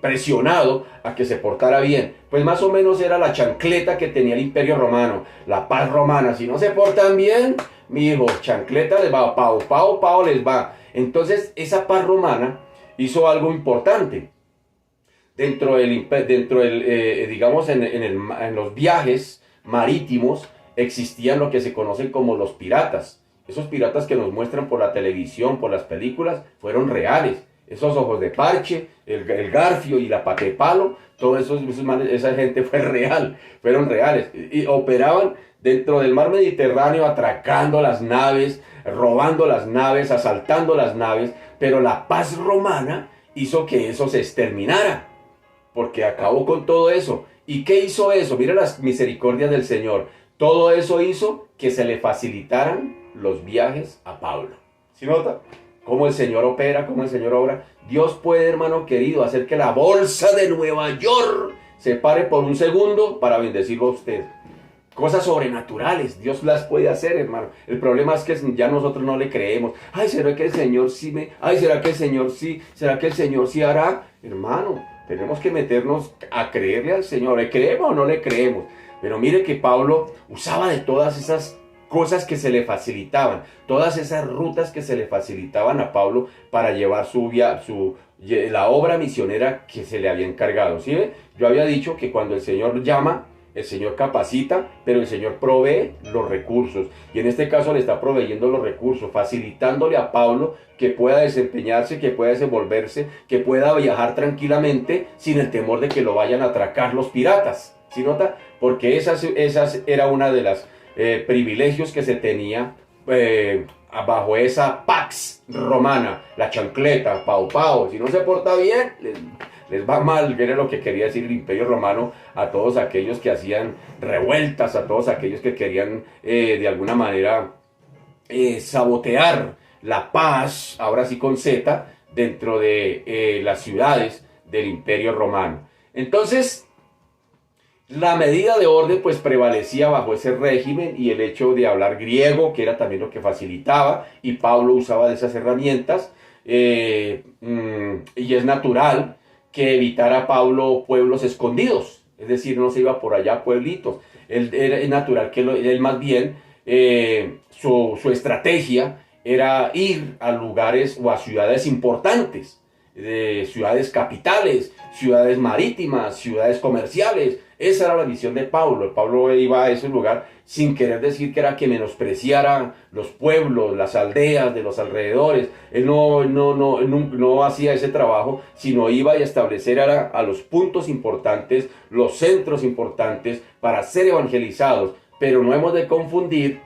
presionado a que se portara bien. Pues más o menos era la chancleta que tenía el Imperio Romano, la paz romana. Si no se portan bien, mi hijo, chancleta les va, pao les va. Entonces, esa paz romana hizo algo importante. Digamos, en los viajes marítimos existían lo que se conocen como los piratas. Esos piratas que nos muestran por la televisión, por las películas, fueron reales. Esos ojos de parche, el garfio y la pata de palo, todo eso, esa gente fue real, fueron reales. Y operaban dentro del mar Mediterráneo, atracando las naves, robando las naves, asaltando las naves. Pero la paz romana hizo que eso se exterminara, porque acabó con todo eso. ¿Y qué hizo eso? Mira las misericordias del Señor. Todo eso hizo que se le facilitaran los viajes a Pablo. ¿Sí nota? Cómo el Señor opera, cómo el Señor obra. Dios puede, hermano querido, hacer que la bolsa de Nueva York se pare por un segundo para bendecirlo a usted. Cosas sobrenaturales, Dios las puede hacer, hermano. El problema es que ya nosotros no le creemos. Ay, ¿será que el Señor sí ¿será que el Señor sí? ¿Será que el Señor sí hará? Hermano, tenemos que meternos a creerle al Señor. ¿Le creemos o no le creemos? Pero mire que Pablo usaba de todas esas cosas que se le facilitaban, todas esas rutas que se le facilitaban a Pablo para llevar la obra misionera que se le había encargado. ¿Sí ve? Yo había dicho que cuando el Señor llama, El Señor capacita, pero el Señor provee los recursos. Y en este caso le está proveyendo los recursos, facilitándole a Pablo que pueda desempeñarse, que pueda desenvolverse, que pueda viajar tranquilamente sin el temor de que lo vayan a atracar los piratas. ¿Sí nota? Porque esas era una de las privilegios que se tenía bajo esa pax romana, la chancleta, pau pau. Si no se porta bien, les va mal, que era lo que quería decir el Imperio Romano a todos aquellos que hacían revueltas, a todos aquellos que querían de alguna manera sabotear la paz, ahora sí con Z, dentro de las ciudades del Imperio Romano. Entonces, la medida de orden pues prevalecía bajo ese régimen y el hecho de hablar griego, que era también lo que facilitaba, y Pablo usaba de esas herramientas, y es natural que evitara Pablo pueblos escondidos, es decir, no se iba por allá a pueblitos. Es natural que él más bien, su estrategia era ir a lugares o a ciudades importantes, ciudades capitales, ciudades marítimas, ciudades comerciales. Esa era la visión de Pablo. Pablo iba a ese lugar sin querer decir que era que menospreciara los pueblos, las aldeas de los alrededores. Él no hacía ese trabajo, sino iba a establecer a los puntos importantes, los centros importantes para ser evangelizados. Pero no hemos de confundir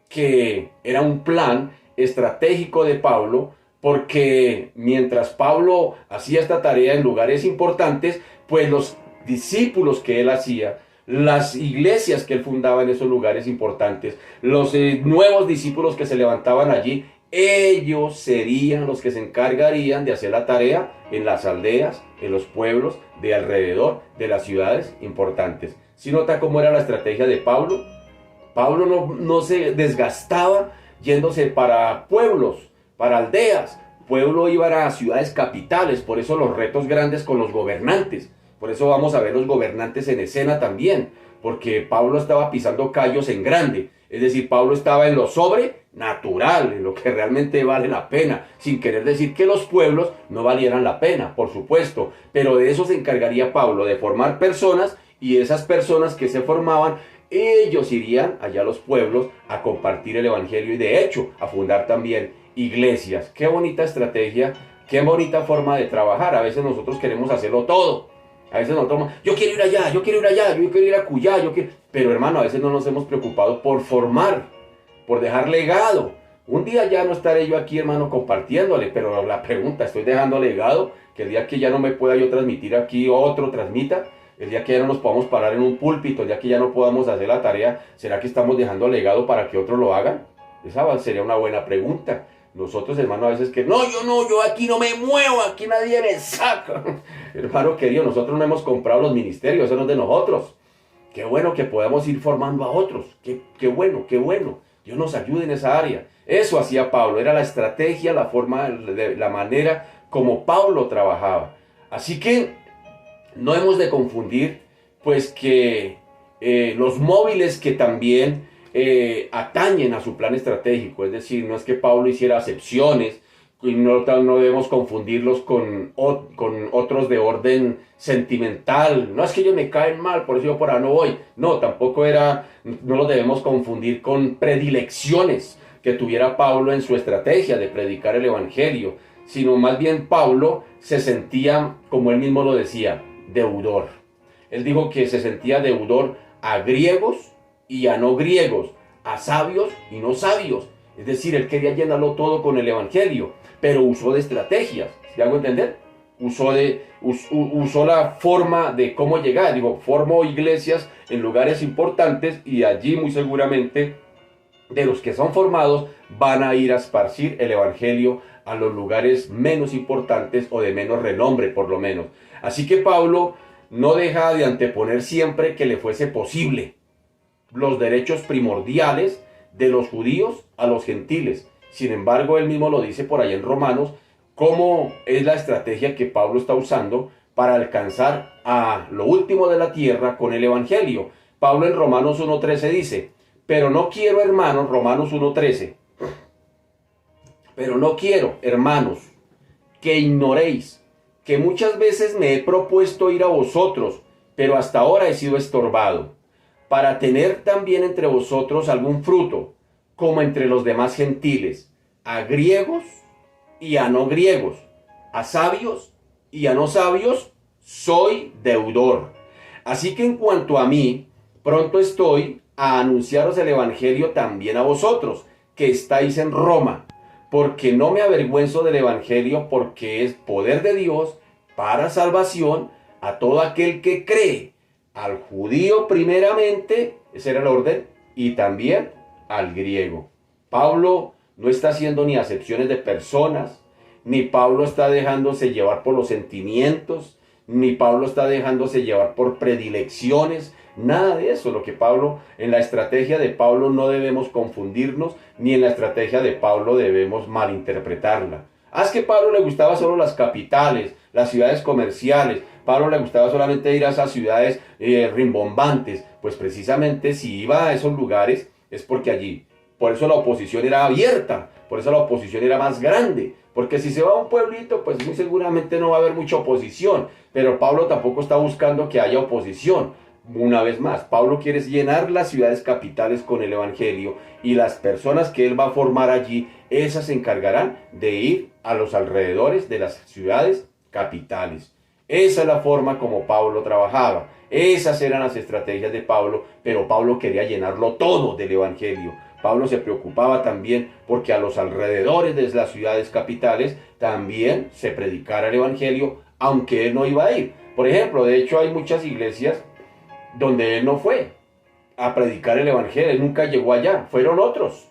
que era un plan estratégico de Pablo, porque mientras Pablo hacía esta tarea en lugares importantes, pues los discípulos que él hacía, las iglesias que él fundaba en esos lugares importantes, los nuevos discípulos que se levantaban allí, ellos serían los que se encargarían de hacer la tarea en las aldeas, en los pueblos de alrededor de las ciudades importantes. ¿Sí nota cómo era la estrategia de Pablo? Pablo no se desgastaba yéndose para pueblos, para aldeas. Pueblo iba a ciudades capitales, por eso los retos grandes con los gobernantes. Por eso vamos a ver los gobernantes en escena también, porque Pablo estaba pisando callos en grande. Es decir, Pablo estaba en lo sobrenatural, en lo que realmente vale la pena, sin querer decir que los pueblos no valieran la pena, por supuesto. Pero de eso se encargaría Pablo, de formar personas, y esas personas que se formaban, ellos irían allá a los pueblos a compartir el evangelio y de hecho a fundar también iglesias. Qué bonita estrategia, qué bonita forma de trabajar. A veces nosotros queremos hacerlo todo. A veces nosotros, yo quiero ir allá, yo quiero ir allá, yo quiero ir a Cuyá, pero hermano, a veces no nos hemos preocupado por formar, por dejar legado. Un día ya no estaré yo aquí, hermano, compartiéndole, pero la pregunta, ¿estoy dejando legado? Que el día que ya no me pueda yo transmitir aquí, otro transmita. El día que ya no nos podamos parar en un púlpito, el día que ya no podamos hacer la tarea, ¿será que estamos dejando legado para que otros lo hagan? Esa sería una buena pregunta. Nosotros, hermano, a veces que, yo aquí no me muevo, aquí nadie me saca. Hermano querido, nosotros no hemos comprado los ministerios, eso no es de nosotros. Qué bueno que podamos ir formando a otros. Qué bueno, qué bueno. Dios nos ayude en esa área. Eso hacía Pablo, era la estrategia, la forma, la manera como Pablo trabajaba. Así que no hemos de confundir, pues, que los móviles que también atañen a su plan estratégico, es decir, no es que Pablo hiciera acepciones, y no debemos confundirlos con otros de orden sentimental. No es que ellos me caen mal, por eso yo por ahí no voy. No, tampoco no los debemos confundir con predilecciones que tuviera Pablo en su estrategia de predicar el evangelio, sino más bien Pablo se sentía, como él mismo lo decía, deudor. Él dijo que se sentía deudor a griegos y a no griegos, a sabios y no sabios. Es decir, él quería llenarlo todo con el evangelio, pero usó de estrategias. ¿Sí hago entender? Usó la forma de cómo llegar. Digo, formó iglesias en lugares importantes y allí muy seguramente de los que son formados van a ir a esparcir el evangelio a los lugares menos importantes o de menos renombre por lo menos. Así que Pablo no deja de anteponer siempre que le fuese posible los derechos primordiales de los judíos a los gentiles. Sin embargo, él mismo lo dice por ahí en Romanos, cómo es la estrategia que Pablo está usando para alcanzar a lo último de la tierra con el evangelio. Pablo en Romanos 1.13 dice, pero no quiero, hermanos, Romanos 1.13, pero no quiero, hermanos, que ignoréis que muchas veces me he propuesto ir a vosotros, pero hasta ahora he sido estorbado, para tener también entre vosotros algún fruto, como entre los demás gentiles, a griegos y a no griegos, a sabios y a no sabios, soy deudor. Así que en cuanto a mí, pronto estoy a anunciaros el evangelio también a vosotros, que estáis en Roma, porque no me avergüenzo del evangelio, porque es poder de Dios para salvación a todo aquel que cree, al judío primeramente, ese era el orden, y también al griego. Pablo no está haciendo ni acepciones de personas, ni Pablo está dejándose llevar por los sentimientos, ni Pablo está dejándose llevar por predilecciones, nada de eso. Lo que Pablo, en la estrategia de Pablo no debemos confundirnos, ni en la estrategia de Pablo debemos malinterpretarla. Es que a Pablo le gustaba solo las capitales, las ciudades comerciales. Pablo le gustaba solamente ir a esas ciudades rimbombantes. Pues precisamente si iba a esos lugares es porque allí, por eso la oposición era abierta, por eso la oposición era más grande. Porque si se va a un pueblito, pues muy seguramente no va a haber mucha oposición. Pero Pablo tampoco está buscando que haya oposición. Una vez más, Pablo quiere llenar las ciudades capitales con el evangelio, y las personas que él va a formar allí, esas se encargarán de ir a los alrededores de las ciudades capitales. Esa es la forma como Pablo trabajaba. Esas eran las estrategias de Pablo, pero Pablo quería llenarlo todo del evangelio. Pablo se preocupaba también porque a los alrededores de las ciudades capitales también se predicara el evangelio, aunque él no iba a ir. Por ejemplo, de hecho hay muchas iglesias donde él no fue a predicar el evangelio, él nunca llegó allá, fueron otros.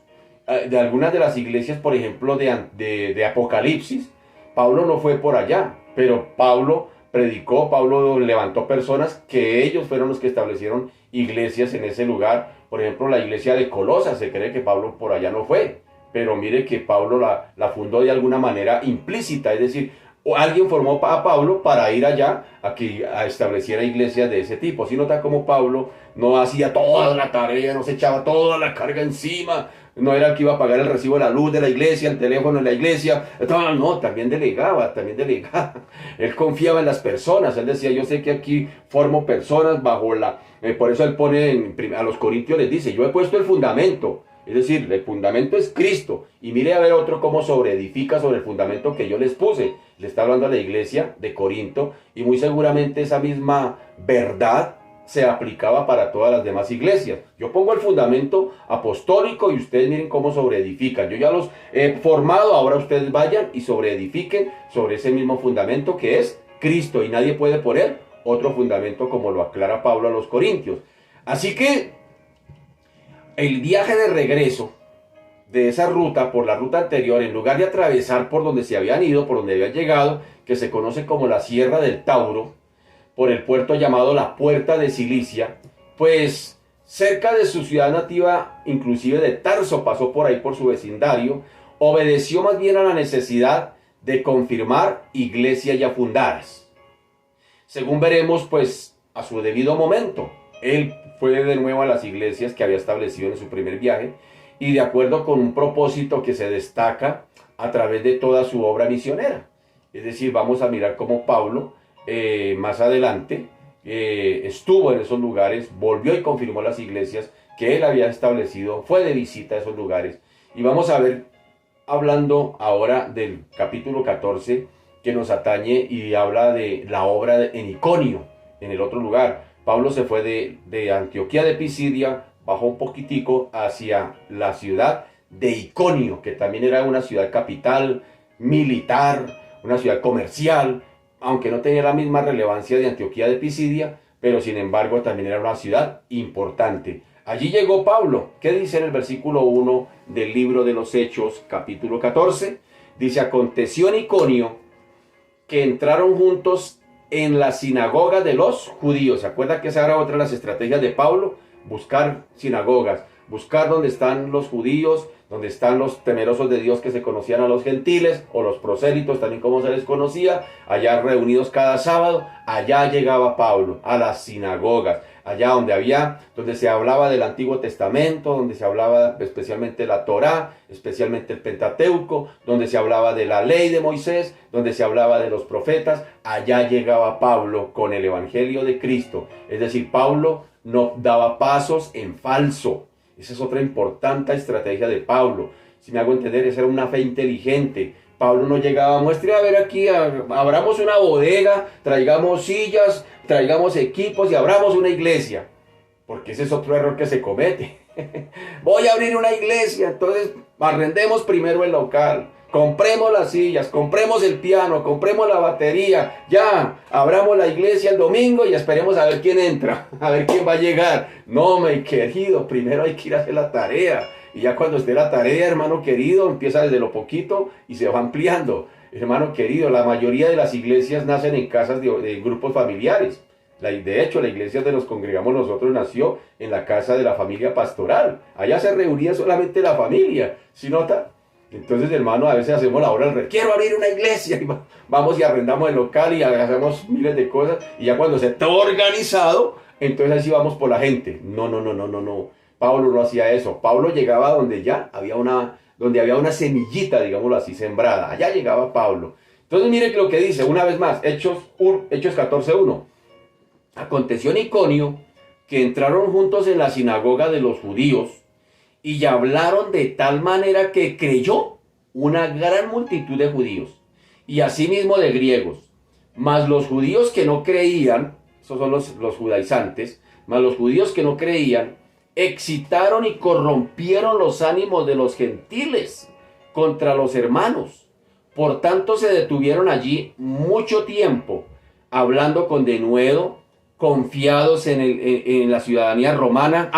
De algunas de las iglesias, por ejemplo, de Apocalipsis, Pablo no fue por allá, pero Pablo predicó, Pablo levantó personas que ellos fueron los que establecieron iglesias en ese lugar. Por ejemplo, la iglesia de Colosas, se cree que Pablo por allá no fue, pero mire que Pablo la fundó de alguna manera implícita, es decir, o alguien formó a Pablo para ir allá a que estableciera iglesias de ese tipo. Si nota cómo Pablo no hacía toda la tarea, no se echaba toda la carga encima, no era el que iba a pagar el recibo de la luz de la iglesia, el teléfono de la iglesia, no, también delegaba. Él confiaba en las personas, él decía, yo sé que aquí formo personas bajo por eso él pone a los corintios, les dice, yo he puesto el fundamento. Es decir, el fundamento es Cristo. Y mire a ver otro cómo sobreedifica sobre el fundamento que yo les puse. Le está hablando a la iglesia de Corinto, y muy seguramente esa misma verdad se aplicaba para todas las demás iglesias. Yo pongo el fundamento apostólico y ustedes miren cómo sobreedifican. Yo ya los he formado, ahora ustedes vayan y sobreedifiquen sobre ese mismo fundamento que es Cristo, y nadie puede poner otro fundamento, como lo aclara Pablo a los Corintios. Así que el viaje de regreso de esa ruta, por la ruta anterior, en lugar de atravesar por donde se habían ido, por donde habían llegado, que se conoce como la Sierra del Tauro, por el puerto llamado la Puerta de Cilicia, pues cerca de su ciudad nativa, inclusive de Tarso, pasó por ahí por su vecindario, obedeció más bien a la necesidad de confirmar iglesias ya fundadas. Según veremos, pues a su debido momento, él fue de nuevo a las iglesias que había establecido en su primer viaje, y de acuerdo con un propósito que se destaca a través de toda su obra misionera. Es decir, vamos a mirar cómo Pablo más adelante estuvo en esos lugares, volvió y confirmó las iglesias que él había establecido, fue de visita a esos lugares. Y vamos a ver, hablando ahora del capítulo 14 que nos atañe y habla de la obra en Iconio, en el otro lugar. Pablo se fue de Antioquía de Pisidia, bajó un poquitico hacia la ciudad de Iconio, que también era una ciudad capital, militar, una ciudad comercial, aunque no tenía la misma relevancia de Antioquía de Pisidia, pero sin embargo también era una ciudad importante. Allí llegó Pablo. ¿Qué dice en el versículo 1 del libro de los Hechos, capítulo 14? Dice, aconteció en Iconio que entraron juntos en la sinagoga de los judíos. ¿Se acuerda que esa era otra de las estrategias de Pablo? Buscar sinagogas, buscar donde están los judíos, donde están los temerosos de Dios que se conocían a los gentiles, o los prosélitos, también como se les conocía, allá reunidos cada sábado. Allá llegaba Pablo, a las sinagogas, allá donde se hablaba del Antiguo Testamento, donde se hablaba especialmente la Torá, especialmente el Pentateuco, donde se hablaba de la ley de Moisés, donde se hablaba de los profetas. Allá llegaba Pablo con el Evangelio de Cristo. Es decir, Pablo no daba pasos en falso. Esa es otra importante estrategia de Pablo. Si me hago entender, esa era una fe inteligente. Pablo no llegaba, muestre a ver aquí, abramos una bodega, traigamos sillas, traigamos equipos y abramos una iglesia. Porque ese es otro error que se comete. Voy a abrir una iglesia, entonces arrendemos primero el local, compremos las sillas, compremos el piano, compremos la batería, ya, abramos la iglesia el domingo y esperemos a ver quién entra, a ver quién va a llegar. No, mi querido, primero hay que ir a hacer la tarea. Y ya cuando esté la tarea, hermano querido, empieza desde lo poquito y se va ampliando. Hermano querido, la mayoría de las iglesias nacen en casas de grupos familiares. De hecho, la iglesia donde nos congregamos nosotros nació en la casa de la familia pastoral. Allá se reunía solamente la familia. ¿Sí nota? Entonces, hermano, a veces hacemos la hora del rey. Quiero abrir una iglesia. Y vamos y arrendamos el local y hacemos miles de cosas. Y ya cuando se está organizado, entonces así vamos por la gente. No, no, no, no, no, no. Pablo no hacía eso. Pablo llegaba donde ya había una semillita, digámoslo así, sembrada. Allá llegaba Pablo. Entonces, mire lo que dice, una vez más, Hechos 14:1. Aconteció en Iconio que entraron juntos en la sinagoga de los judíos y hablaron de tal manera que creyó una gran multitud de judíos y asimismo de griegos. Mas los judíos que no creían, esos son los judaizantes, mas los judíos que no creían, excitaron y corrompieron los ánimos de los gentiles contra los hermanos. Por tanto se detuvieron allí mucho tiempo, hablando con denuedo, confiados en la ciudadanía romana,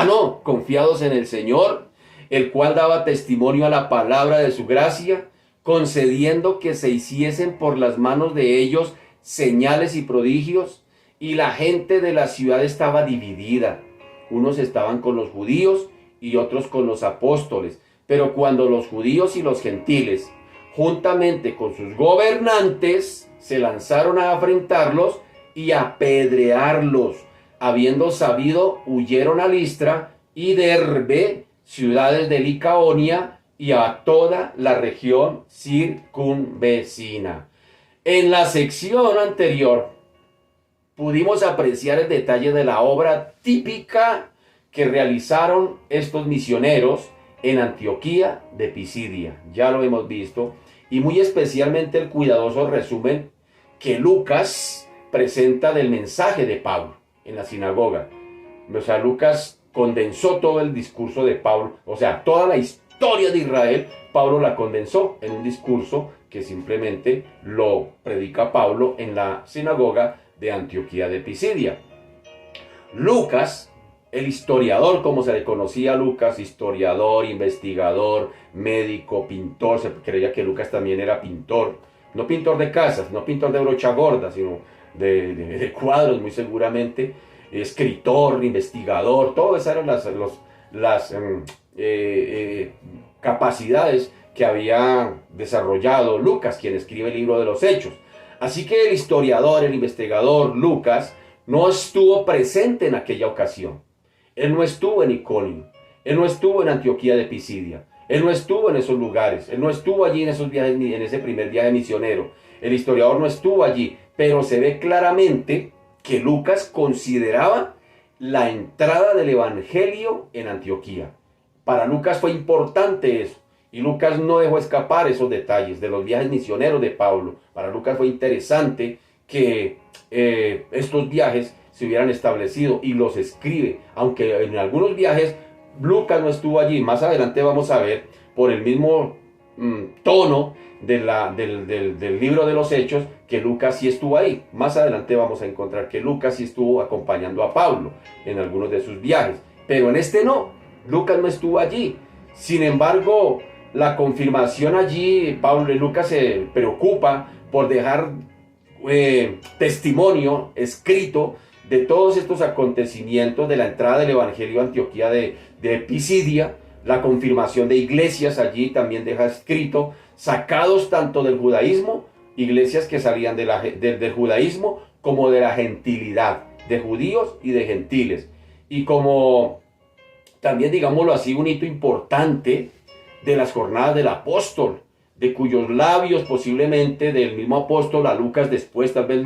confiados en el Señor, el cual daba testimonio a la palabra de su gracia, concediendo que se hiciesen por las manos de ellos señales y prodigios, y la gente de la ciudad estaba dividida. Unos estaban con los judíos y otros con los apóstoles, pero cuando los judíos y los gentiles, juntamente con sus gobernantes, se lanzaron a afrentarlos y apedrearlos, habiendo sabido, huyeron a Listra y Derbe, ciudades de Licaonia, y a toda la región circunvecina. En la sección anterior pudimos apreciar el detalle de la obra típica que realizaron estos misioneros en Antioquía de Pisidia. Ya lo hemos visto, y muy especialmente el cuidadoso resumen que Lucas presenta del mensaje de Pablo en la sinagoga. O sea, Lucas condensó todo el discurso de Pablo, o sea, toda la historia de Israel, Pablo la condensó en un discurso que simplemente lo predica Pablo en la sinagoga de Antioquía de Pisidia. Lucas, el historiador, como se le conocía a Lucas, historiador, investigador, médico, pintor, se creía que Lucas también era pintor, no pintor de casas, no pintor de brocha gorda, sino de cuadros muy seguramente, escritor, investigador, todas esas eran las capacidades que había desarrollado Lucas, quien escribe el libro de los Hechos. Así que el historiador, el investigador Lucas, no estuvo presente en aquella ocasión. Él no estuvo en Iconio, él no estuvo en Antioquía de Pisidia, él no estuvo en esos lugares, él no estuvo allí en esos viajes, en ese primer viaje misionero. El historiador no estuvo allí, pero se ve claramente que Lucas consideraba la entrada del evangelio en Antioquía. Para Lucas fue importante eso, y Lucas no dejó escapar esos detalles de los viajes misioneros de Pablo. Para Lucas fue interesante que estos viajes se hubieran establecido, y los escribe, aunque en algunos viajes Lucas no estuvo allí. Más adelante vamos a ver, por el mismo tono del libro de los Hechos, que Lucas sí estuvo ahí. Más adelante vamos a encontrar que Lucas sí estuvo acompañando a Pablo en algunos de sus viajes, pero en este no, Lucas no estuvo allí. Sin embargo, la confirmación allí, Lucas se preocupa por dejar testimonio escrito de todos estos acontecimientos de la entrada del evangelio a Antioquía de Pisidia. La confirmación de iglesias allí también deja escrito, sacados tanto del judaísmo, iglesias que salían del judaísmo, como de la gentilidad, de judíos y de gentiles. Y como también, digámoslo así, un hito importante de las jornadas del apóstol, de cuyos labios posiblemente del mismo apóstol a Lucas después, tal vez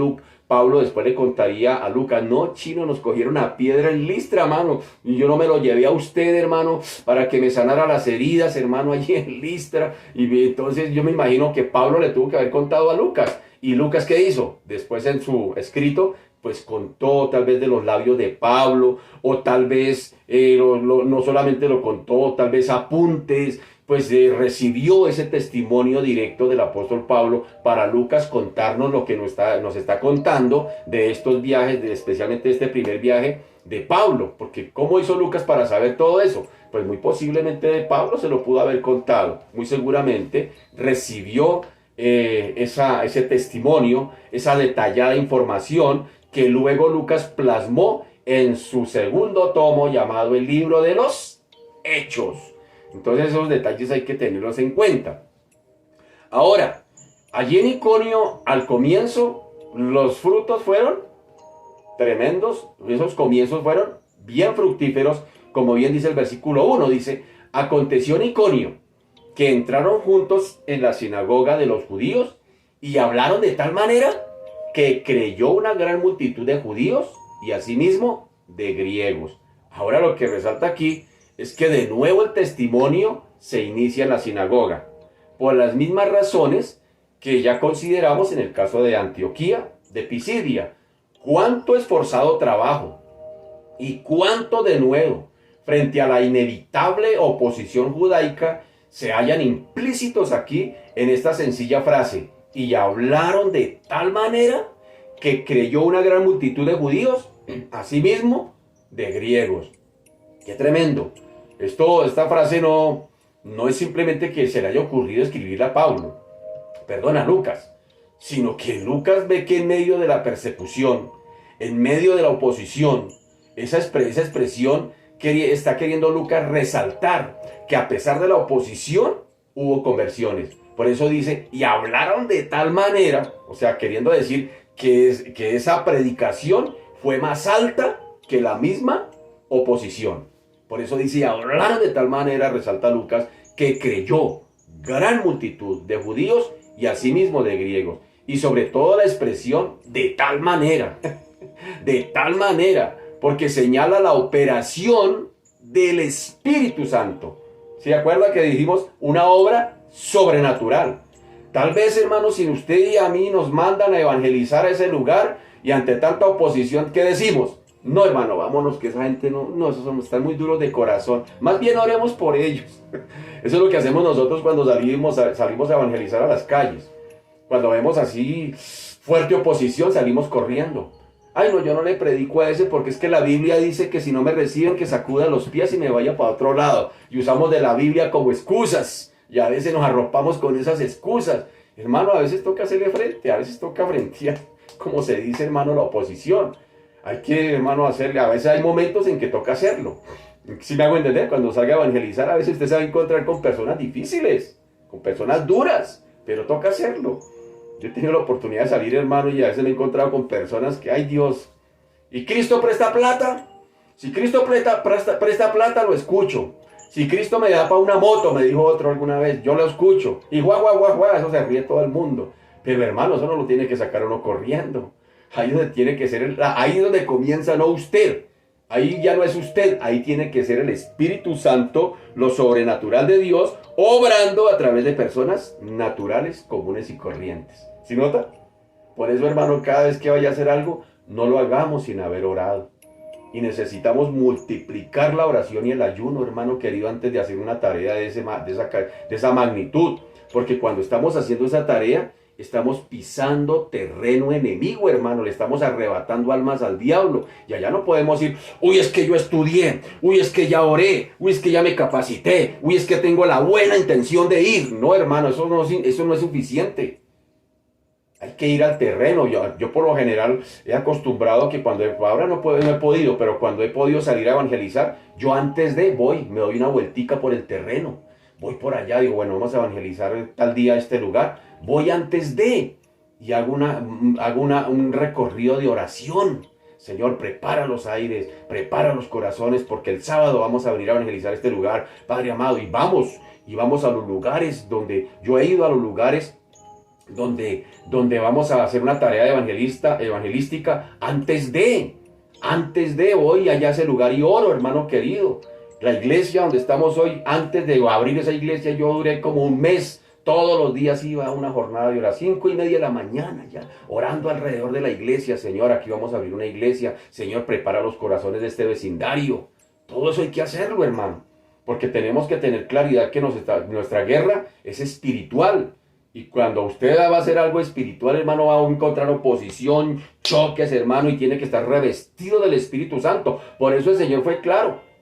Pablo después le contaría a Lucas, no, chino, nos cogieron a piedra en Listra, hermano, y yo no me lo llevé a usted, hermano, para que me sanara las heridas, hermano, allí en Listra. Y entonces yo me imagino que Pablo le tuvo que haber contado a Lucas. ¿Y Lucas qué hizo? Después en su escrito, pues contó tal vez de los labios de Pablo, o tal vez no solamente lo contó, tal vez apuntes, pues recibió ese testimonio directo del apóstol Pablo para Lucas contarnos lo que nos está contando de estos viajes, especialmente este primer viaje de Pablo, porque ¿cómo hizo Lucas para saber todo eso? Pues muy posiblemente de Pablo se lo pudo haber contado, muy seguramente recibió ese testimonio, esa detallada información que luego Lucas plasmó en su segundo tomo llamado el Libro de los Hechos. Entonces esos detalles hay que tenerlos en cuenta. Ahora, allí en Iconio, al comienzo, los frutos fueron tremendos. Esos comienzos fueron bien fructíferos, como bien dice el versículo 1. Dice, aconteció en Iconio que entraron juntos en la sinagoga de los judíos y hablaron de tal manera que creyó una gran multitud de judíos y asimismo de griegos. Ahora lo que resalta aquí es que de nuevo el testimonio se inicia en la sinagoga, por las mismas razones que ya consideramos en el caso de Antioquía, de Pisidia. Cuánto esforzado trabajo y cuánto de nuevo, frente a la inevitable oposición judaica, se hallan implícitos aquí en esta sencilla frase. Y hablaron de tal manera que creyó una gran multitud de judíos, asimismo de griegos. ¡Qué tremendo! Esta frase no es simplemente que se le haya ocurrido escribirla a Pablo, a Lucas, sino que Lucas ve que en medio de la persecución, en medio de la oposición, esa expresión está queriendo Lucas resaltar que a pesar de la oposición hubo conversiones. Por eso dice, y hablaron de tal manera, o sea, queriendo decir que esa predicación fue más alta que la misma oposición. Por eso dice, y hablaron de tal manera, resalta Lucas, que creyó gran multitud de judíos y asimismo de griegos. Y sobre todo la expresión de tal manera, de tal manera, porque señala la operación del Espíritu Santo. ¿Se acuerda que dijimos una obra sobrenatural? Tal vez, hermanos, si usted y a mí nos mandan a evangelizar a ese lugar y ante tanta oposición, ¿qué decimos? No, hermano, vámonos, que esa gente esos están muy duros de corazón. Más bien oremos por ellos. Eso es lo que hacemos nosotros cuando salimos a evangelizar a las calles. Cuando vemos así fuerte oposición, salimos corriendo. Ay, no, yo no le predico a ese porque es que la Biblia dice que si no me reciben, que sacuda los pies y me vaya para otro lado. Y usamos de la Biblia como excusas. Y a veces nos arropamos con esas excusas. Hermano, a veces toca hacerle frente, a veces toca frentear, como se dice, hermano, la oposición. Hay que, hermano, hacerle. A veces hay momentos en que toca hacerlo. Si me hago entender, cuando salga a evangelizar, a veces usted se va a encontrar con personas difíciles, con personas duras, pero toca hacerlo. Yo he tenido la oportunidad de salir, hermano, y a veces me he encontrado con personas que, ay Dios, ¿y Cristo presta plata? Si Cristo presta plata, lo escucho. Si Cristo me da para una moto, me dijo otro alguna vez, yo lo escucho. Y eso se ríe todo el mundo. Pero hermano, eso no lo tiene que sacar uno corriendo. Ahí donde tiene que ser, ahí donde comienza no usted. Ahí ya no es usted, ahí tiene que ser el Espíritu Santo, lo sobrenatural de Dios, obrando a través de personas naturales, comunes y corrientes. ¿Sí nota? Por eso, hermano, cada vez que vaya a hacer algo, no lo hagamos sin haber orado. Y necesitamos multiplicar la oración y el ayuno, hermano querido, antes de hacer una tarea de esa magnitud. Porque cuando estamos haciendo esa tarea, estamos pisando terreno enemigo, hermano. Le estamos arrebatando almas al diablo. Y allá no podemos ir, uy, es que yo estudié, uy, es que ya oré, uy, es que ya me capacité, uy, es que tengo la buena intención de ir. No, hermano, eso no es suficiente. Hay que ir al terreno. Yo por lo general he acostumbrado a que ahora no he podido, pero cuando he podido salir a evangelizar, yo antes de me doy una vueltica por el terreno. Voy por allá, digo, bueno, vamos a evangelizar tal día a este lugar. Voy antes de y hago un recorrido de oración. Señor, prepara los aires, prepara los corazones, porque el sábado vamos a venir a evangelizar este lugar, Padre amado, y vamos a los lugares donde yo he ido, a los lugares donde vamos a hacer una tarea evangelística antes de hoy allá a ese lugar y oro, hermano querido. La iglesia donde estamos hoy, antes de abrir esa iglesia, yo duré como un mes. Todos los días iba a una jornada de hora, 5:30 de la mañana ya, orando alrededor de la iglesia. Señor, aquí vamos a abrir una iglesia. Señor, prepara los corazones de este vecindario. Todo eso hay que hacerlo, hermano, porque tenemos que tener claridad que nuestra guerra es espiritual. Y cuando usted va a hacer algo espiritual, hermano, va a encontrar oposición, choques, hermano, y tiene que estar revestido del Espíritu Santo. Por eso el Señor fue claro.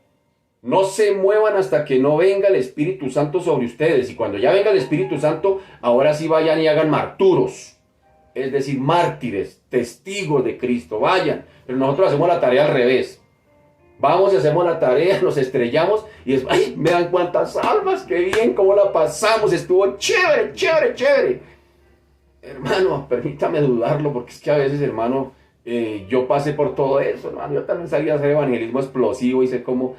No se muevan hasta que no venga el Espíritu Santo sobre ustedes. Y cuando ya venga el Espíritu Santo, ahora sí vayan y hagan marturos. Es decir, mártires, testigos de Cristo. Vayan. Pero nosotros hacemos la tarea al revés. Vamos y hacemos la tarea, nos estrellamos y es, ¡ay! Vean cuántas almas, qué bien, cómo la pasamos. Estuvo chévere, chévere, chévere. Hermano, permítame dudarlo, porque es que a veces, hermano, yo pasé por todo eso, hermano. Yo también salí a hacer evangelismo explosivo y sé cómo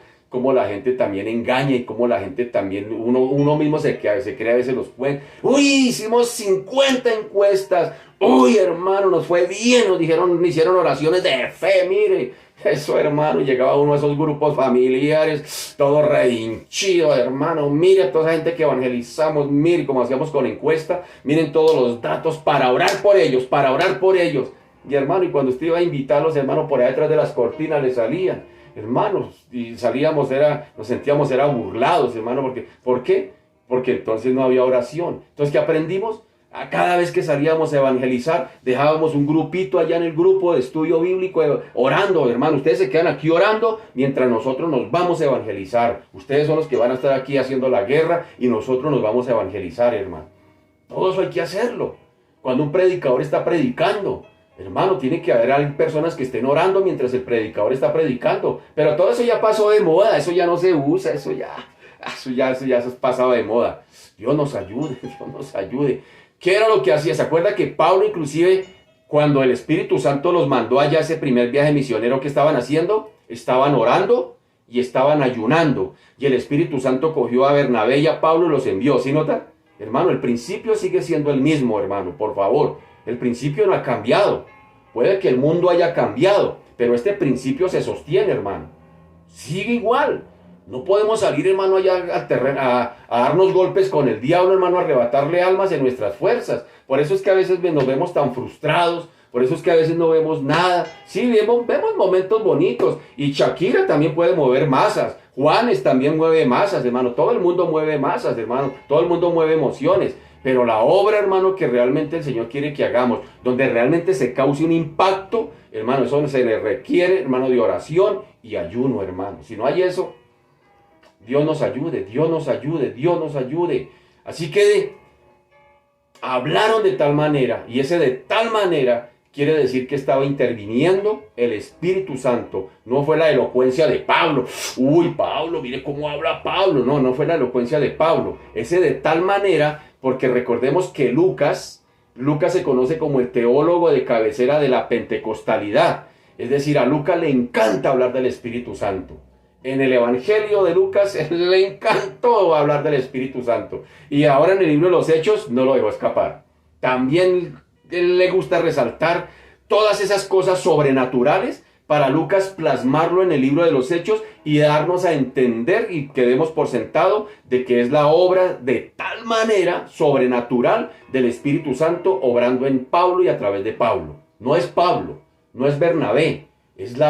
la gente también engaña y cómo la gente también, uno mismo se crea a veces los cuentos. Uy, hicimos 50 encuestas. Uy, hermano, nos fue bien, nos hicieron oraciones de fe, mire. Eso, hermano, llegaba uno a esos grupos familiares, todo rehinchido, hermano. Mire a toda esa gente que evangelizamos, mire cómo hacíamos con encuesta. Miren todos los datos para orar por ellos, para orar por ellos. Y hermano, y cuando usted iba a invitarlos, hermano, por allá detrás de las cortinas le salían. Hermanos, y salíamos, nos sentíamos burlados, hermano, ¿por qué? Porque entonces no había oración. Entonces, ¿qué aprendimos? A cada vez que salíamos a evangelizar, dejábamos un grupito allá en el grupo de estudio bíblico, orando, hermano. Ustedes se quedan aquí orando mientras nosotros nos vamos a evangelizar. Ustedes son los que van a estar aquí haciendo la guerra y nosotros nos vamos a evangelizar, hermano. Todo eso hay que hacerlo. Cuando un predicador está predicando, hermano, tiene que haber personas que estén orando mientras el predicador está predicando. Pero todo eso ya pasó de moda, eso ya no se usa, eso ya es pasado de moda. Dios nos ayude, Dios nos ayude. ¿Qué era lo que hacía? ¿Se acuerda que Pablo, inclusive, cuando el Espíritu Santo los mandó allá a ese primer viaje misionero, ¿qué estaban haciendo? Estaban orando y estaban ayunando. Y el Espíritu Santo cogió a Bernabé y a Pablo y los envió. ¿Sí nota? Hermano, el principio sigue siendo el mismo, hermano, por favor. El principio no ha cambiado. Puede que el mundo haya cambiado, pero este principio se sostiene, hermano. Sigue igual. No podemos salir, hermano, allá a darnos golpes con el diablo, hermano, a arrebatarle almas en nuestras fuerzas. Por eso es que a veces nos vemos tan frustrados, por eso es que a veces no vemos nada. Sí, vemos momentos bonitos. Y Shakira también puede mover masas. Juanes también mueve masas, hermano. Todo el mundo mueve masas, hermano. Todo el mundo mueve emociones. Pero la obra, hermano, que realmente el Señor quiere que hagamos, donde realmente se cause un impacto, hermano, eso se le requiere, hermano, de oración y ayuno, hermano. Si no hay eso, Dios nos ayude, Dios nos ayude, Dios nos ayude. Así que hablaron de tal manera, y ese de tal manera quiere decir que estaba interviniendo el Espíritu Santo. No fue la elocuencia de Pablo. Uy, Pablo, mire cómo habla Pablo. No fue la elocuencia de Pablo. Ese de tal manera, porque recordemos que Lucas se conoce como el teólogo de cabecera de la pentecostalidad. Es decir, a Lucas le encanta hablar del Espíritu Santo. En el Evangelio de Lucas le encantó hablar del Espíritu Santo. Y ahora en el libro de los Hechos no lo dejó escapar. También le gusta resaltar todas esas cosas sobrenaturales para Lucas plasmarlo en el libro de los Hechos y darnos a entender y que demos por sentado de que es la obra de tal manera sobrenatural del Espíritu Santo obrando en Pablo y a través de Pablo. No es Pablo, no es Bernabé,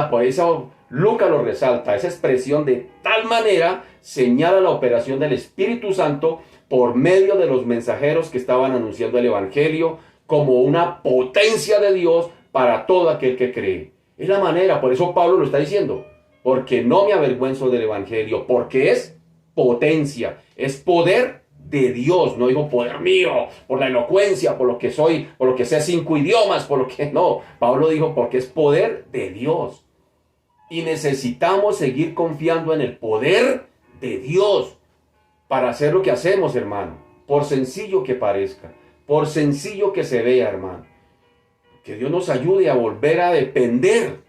por eso Lucas lo resalta. Esa expresión de tal manera señala la operación del Espíritu Santo por medio de los mensajeros que estaban anunciando el Evangelio como una potencia de Dios para todo aquel que cree. Es la manera, por eso Pablo lo está diciendo, porque no me avergüenzo del Evangelio, porque es potencia, es poder de Dios. No digo poder mío, por la elocuencia, por lo que soy, por lo que sé 5 idiomas, por lo que no. Pablo dijo porque es poder de Dios. Y necesitamos seguir confiando en el poder de Dios para hacer lo que hacemos, hermano. Por sencillo que parezca, por sencillo que se vea, hermano. Que Dios nos ayude a volver a depender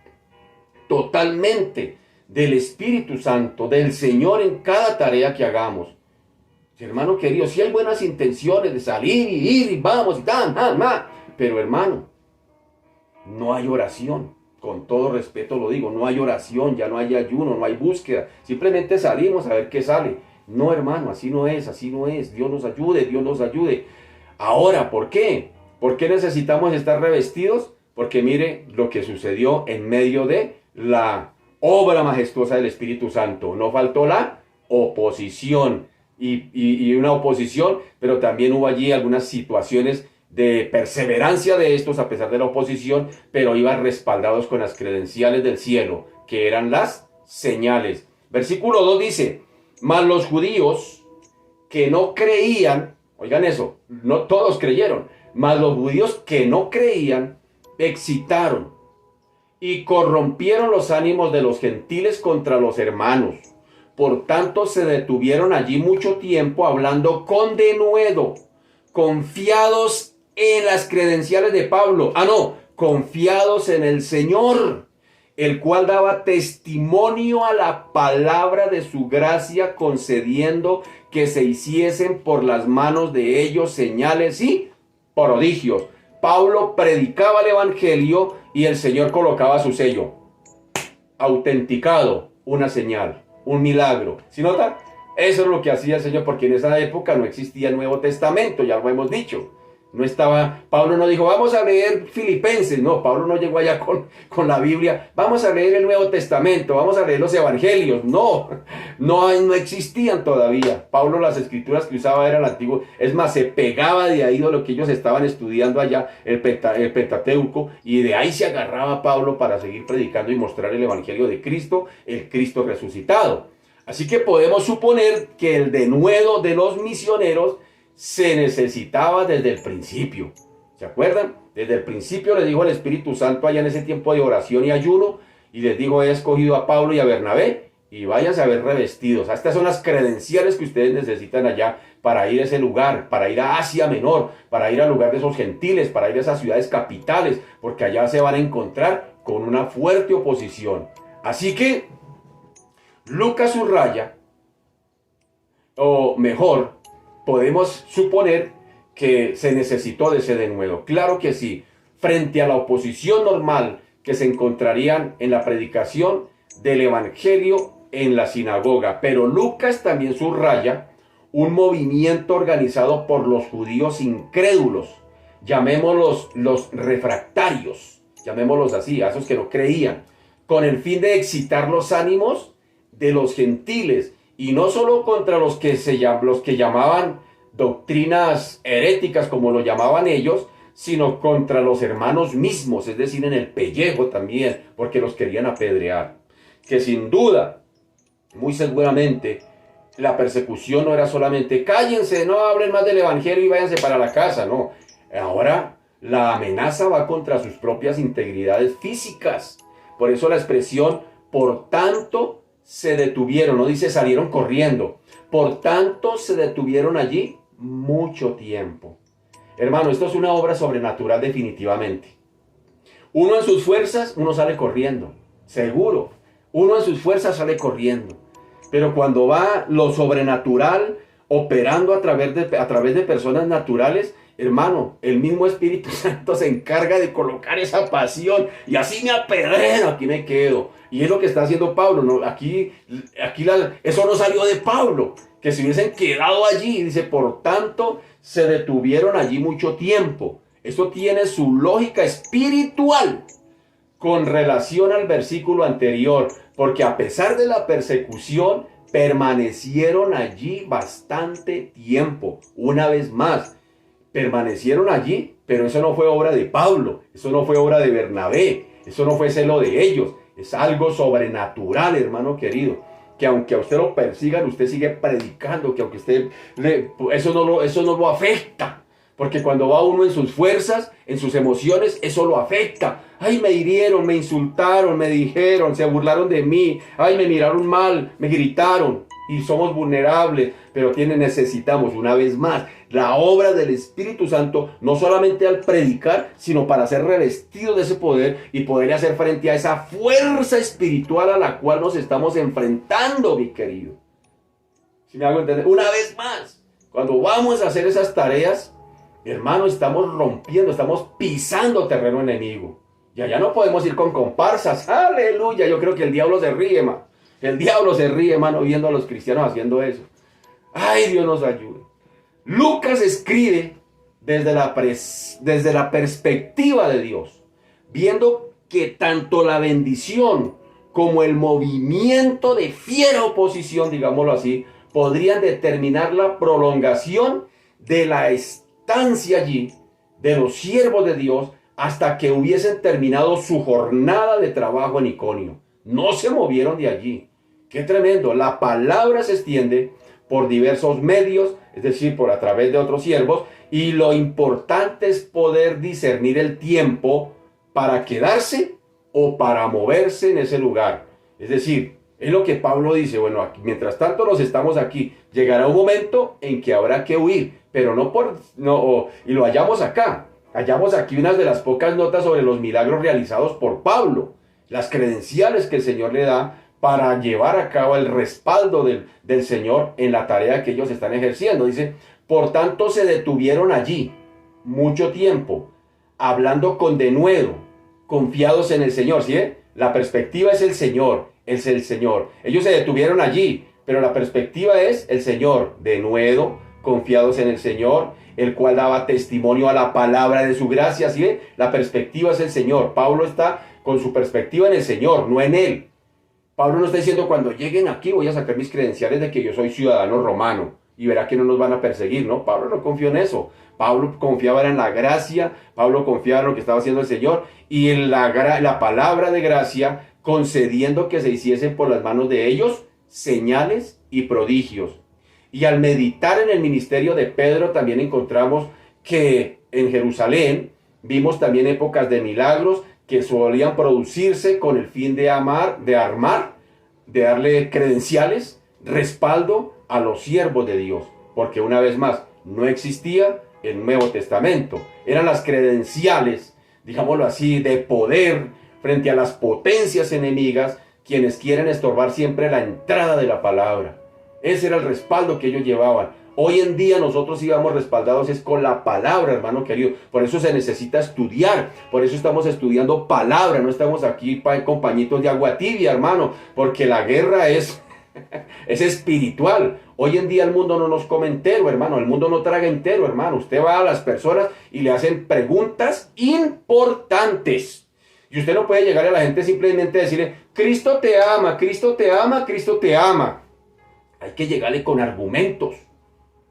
totalmente del Espíritu Santo, del Señor en cada tarea que hagamos. Hermano querido, si hay buenas intenciones de salir y ir y vamos y tan, pero hermano, no hay oración. Con todo respeto lo digo, no hay oración, ya no hay ayuno, no hay búsqueda. Simplemente salimos a ver qué sale. No, hermano, así no es, así no es. Dios nos ayude, Dios nos ayude. Ahora, ¿por qué? ¿Por qué necesitamos estar revestidos? Porque mire lo que sucedió en medio de la obra majestuosa del Espíritu Santo. No faltó la oposición y una oposición, pero también hubo allí algunas situaciones de perseverancia de estos a pesar de la oposición, pero iban respaldados con las credenciales del cielo, que eran las señales. Versículo 2 dice, mas los judíos que no creían, oigan eso, no todos creyeron, mas los judíos que no creían, excitaron y corrompieron los ánimos de los gentiles contra los hermanos. Por tanto, se detuvieron allí mucho tiempo hablando con denuedo, confiados en las credenciales de Pablo. Confiados en el Señor, el cual daba testimonio a la palabra de su gracia, concediendo que se hiciesen por las manos de ellos señales y prodigios. Pablo predicaba el evangelio y el Señor colocaba su sello. Autenticado, una señal, un milagro. ¿Sí notan? Eso es lo que hacía el Señor, porque en esa época no existía el Nuevo Testamento, ya lo hemos dicho. No estaba, Pablo no dijo, vamos a leer Filipenses. No, Pablo no llegó allá con la Biblia. Vamos a leer el Nuevo Testamento, vamos a leer los Evangelios. No existían todavía. Pablo, las escrituras que usaba eran el antiguo. Es más, se pegaba de ahí de lo que ellos estaban estudiando allá, el Pentateuco, y de ahí se agarraba Pablo para seguir predicando y mostrar el Evangelio de Cristo, el Cristo resucitado. Así que podemos suponer que el denuedo de los misioneros se necesitaba desde el principio. ¿Se acuerdan? Desde el principio les dijo el Espíritu Santo allá en ese tiempo de oración y ayuno, y les dijo, he escogido a Pablo y a Bernabé, y váyanse a ver revestidos. Estas son las credenciales que ustedes necesitan allá para ir a ese lugar, para ir a Asia Menor, para ir al lugar de esos gentiles, para ir a esas ciudades capitales, porque allá se van a encontrar con una fuerte oposición. Así que Lucas subraya, o mejor, podemos suponer que se necesitó de ese denuedo. Claro que sí, frente a la oposición normal que se encontrarían en la predicación del Evangelio en la sinagoga. Pero Lucas también subraya un movimiento organizado por los judíos incrédulos, llamémoslos los refractarios, llamémoslos así, a esos que no creían, con el fin de excitar los ánimos de los gentiles. Y no solo contra los que llamaban doctrinas heréticas, como lo llamaban ellos, sino contra los hermanos mismos, es decir, en el pellejo también, porque los querían apedrear. Que sin duda, muy seguramente, la persecución no era solamente cállense, no hablen más del evangelio y váyanse para la casa, no. Ahora la amenaza va contra sus propias integridades físicas. Por eso la expresión, por tanto, se detuvieron, no dice salieron corriendo. Por tanto, se detuvieron allí mucho tiempo. Hermano, esto es una obra sobrenatural definitivamente. Uno en sus fuerzas, uno sale corriendo, seguro. Uno en sus fuerzas sale corriendo. Pero cuando va lo sobrenatural operando a través de personas naturales, hermano, el mismo Espíritu Santo se encarga de colocar esa pasión y así me apedreo, aquí me quedo. Y es lo que está haciendo Pablo, ¿no? Eso no salió de Pablo, que se hubiesen quedado allí. Dice, por tanto, se detuvieron allí mucho tiempo. Eso tiene su lógica espiritual con relación al versículo anterior, porque a pesar de la persecución, permanecieron allí bastante tiempo. Una vez más, permanecieron allí, pero eso no fue obra de Pablo, eso no fue obra de Bernabé, eso no fue celo de ellos. Es algo sobrenatural, hermano querido, que aunque a usted lo persigan, usted sigue predicando, que aunque eso no lo afecta, porque cuando va uno en sus fuerzas, en sus emociones, eso lo afecta. Ay, me hirieron, me insultaron, me dijeron, se burlaron de mí, ay, me miraron mal, me gritaron. y somos vulnerables, pero necesitamos una vez más la obra del Espíritu Santo, no solamente al predicar, sino para ser revestidos de ese poder y poder hacer frente a esa fuerza espiritual a la cual nos estamos enfrentando, mi querido. ¿Sí me hago entender? Una vez más, cuando vamos a hacer esas tareas, hermano, estamos rompiendo, estamos pisando terreno enemigo. Y allá no podemos ir con comparsas. Aleluya, yo creo que el diablo se ríe, hermano. El diablo se ríe, hermano, viendo a los cristianos haciendo eso. Ay, Dios nos ayude. Lucas escribe desde la perspectiva de Dios, viendo que tanto la bendición como el movimiento de fiera oposición, digámoslo así, podrían determinar la prolongación de la estancia allí de los siervos de Dios hasta que hubiesen terminado su jornada de trabajo en Iconio. No se movieron de allí. ¡Qué tremendo! La palabra se extiende por diversos medios, es decir, por a través de otros siervos, y lo importante es poder discernir el tiempo para quedarse o para moverse en ese lugar. Es decir, es lo que Pablo dice, bueno, aquí, mientras tanto nos estamos aquí, llegará un momento en que habrá que huir, pero y lo hallamos acá. Hallamos aquí unas de las pocas notas sobre los milagros realizados por Pablo, las credenciales que el Señor le da para llevar a cabo el respaldo del Señor en la tarea que ellos están ejerciendo. Dice, por tanto se detuvieron allí mucho tiempo, hablando con denuedo, confiados en el Señor. ¿Sí? La perspectiva es el Señor, es el Señor. Ellos se detuvieron allí, pero la perspectiva es el Señor, denuedo, confiados en el Señor, el cual daba testimonio a la palabra de su gracia. ¿Sí? La perspectiva es el Señor. Pablo está con su perspectiva en el Señor, no en él. Pablo no está diciendo, cuando lleguen aquí voy a sacar mis credenciales de que yo soy ciudadano romano y verá que no nos van a perseguir. No, Pablo no confió en eso. Pablo confiaba en la gracia, Pablo confiaba en lo que estaba haciendo el Señor y en la palabra de gracia, concediendo que se hiciesen por las manos de ellos señales y prodigios. Y al meditar en el ministerio de Pedro también encontramos que en Jerusalén vimos también épocas de milagros que solían producirse con el fin de darle credenciales, respaldo a los siervos de Dios. Porque una vez más, no existía el Nuevo Testamento. Eran las credenciales, digámoslo así, de poder frente a las potencias enemigas, quienes quieren estorbar siempre la entrada de la palabra. Ese era el respaldo que ellos llevaban. Hoy en día nosotros íbamos respaldados es con la palabra, hermano querido. Por eso se necesita estudiar. Por eso estamos estudiando palabra. No estamos aquí con pañitos de agua tibia, hermano. Porque la guerra es espiritual. Hoy en día el mundo no nos come entero, hermano. El mundo no traga entero, hermano. Usted va a las personas y le hacen preguntas importantes. Y usted no puede llegar a la gente simplemente decirle, Cristo te ama, Cristo te ama, Cristo te ama. Hay que llegarle con argumentos.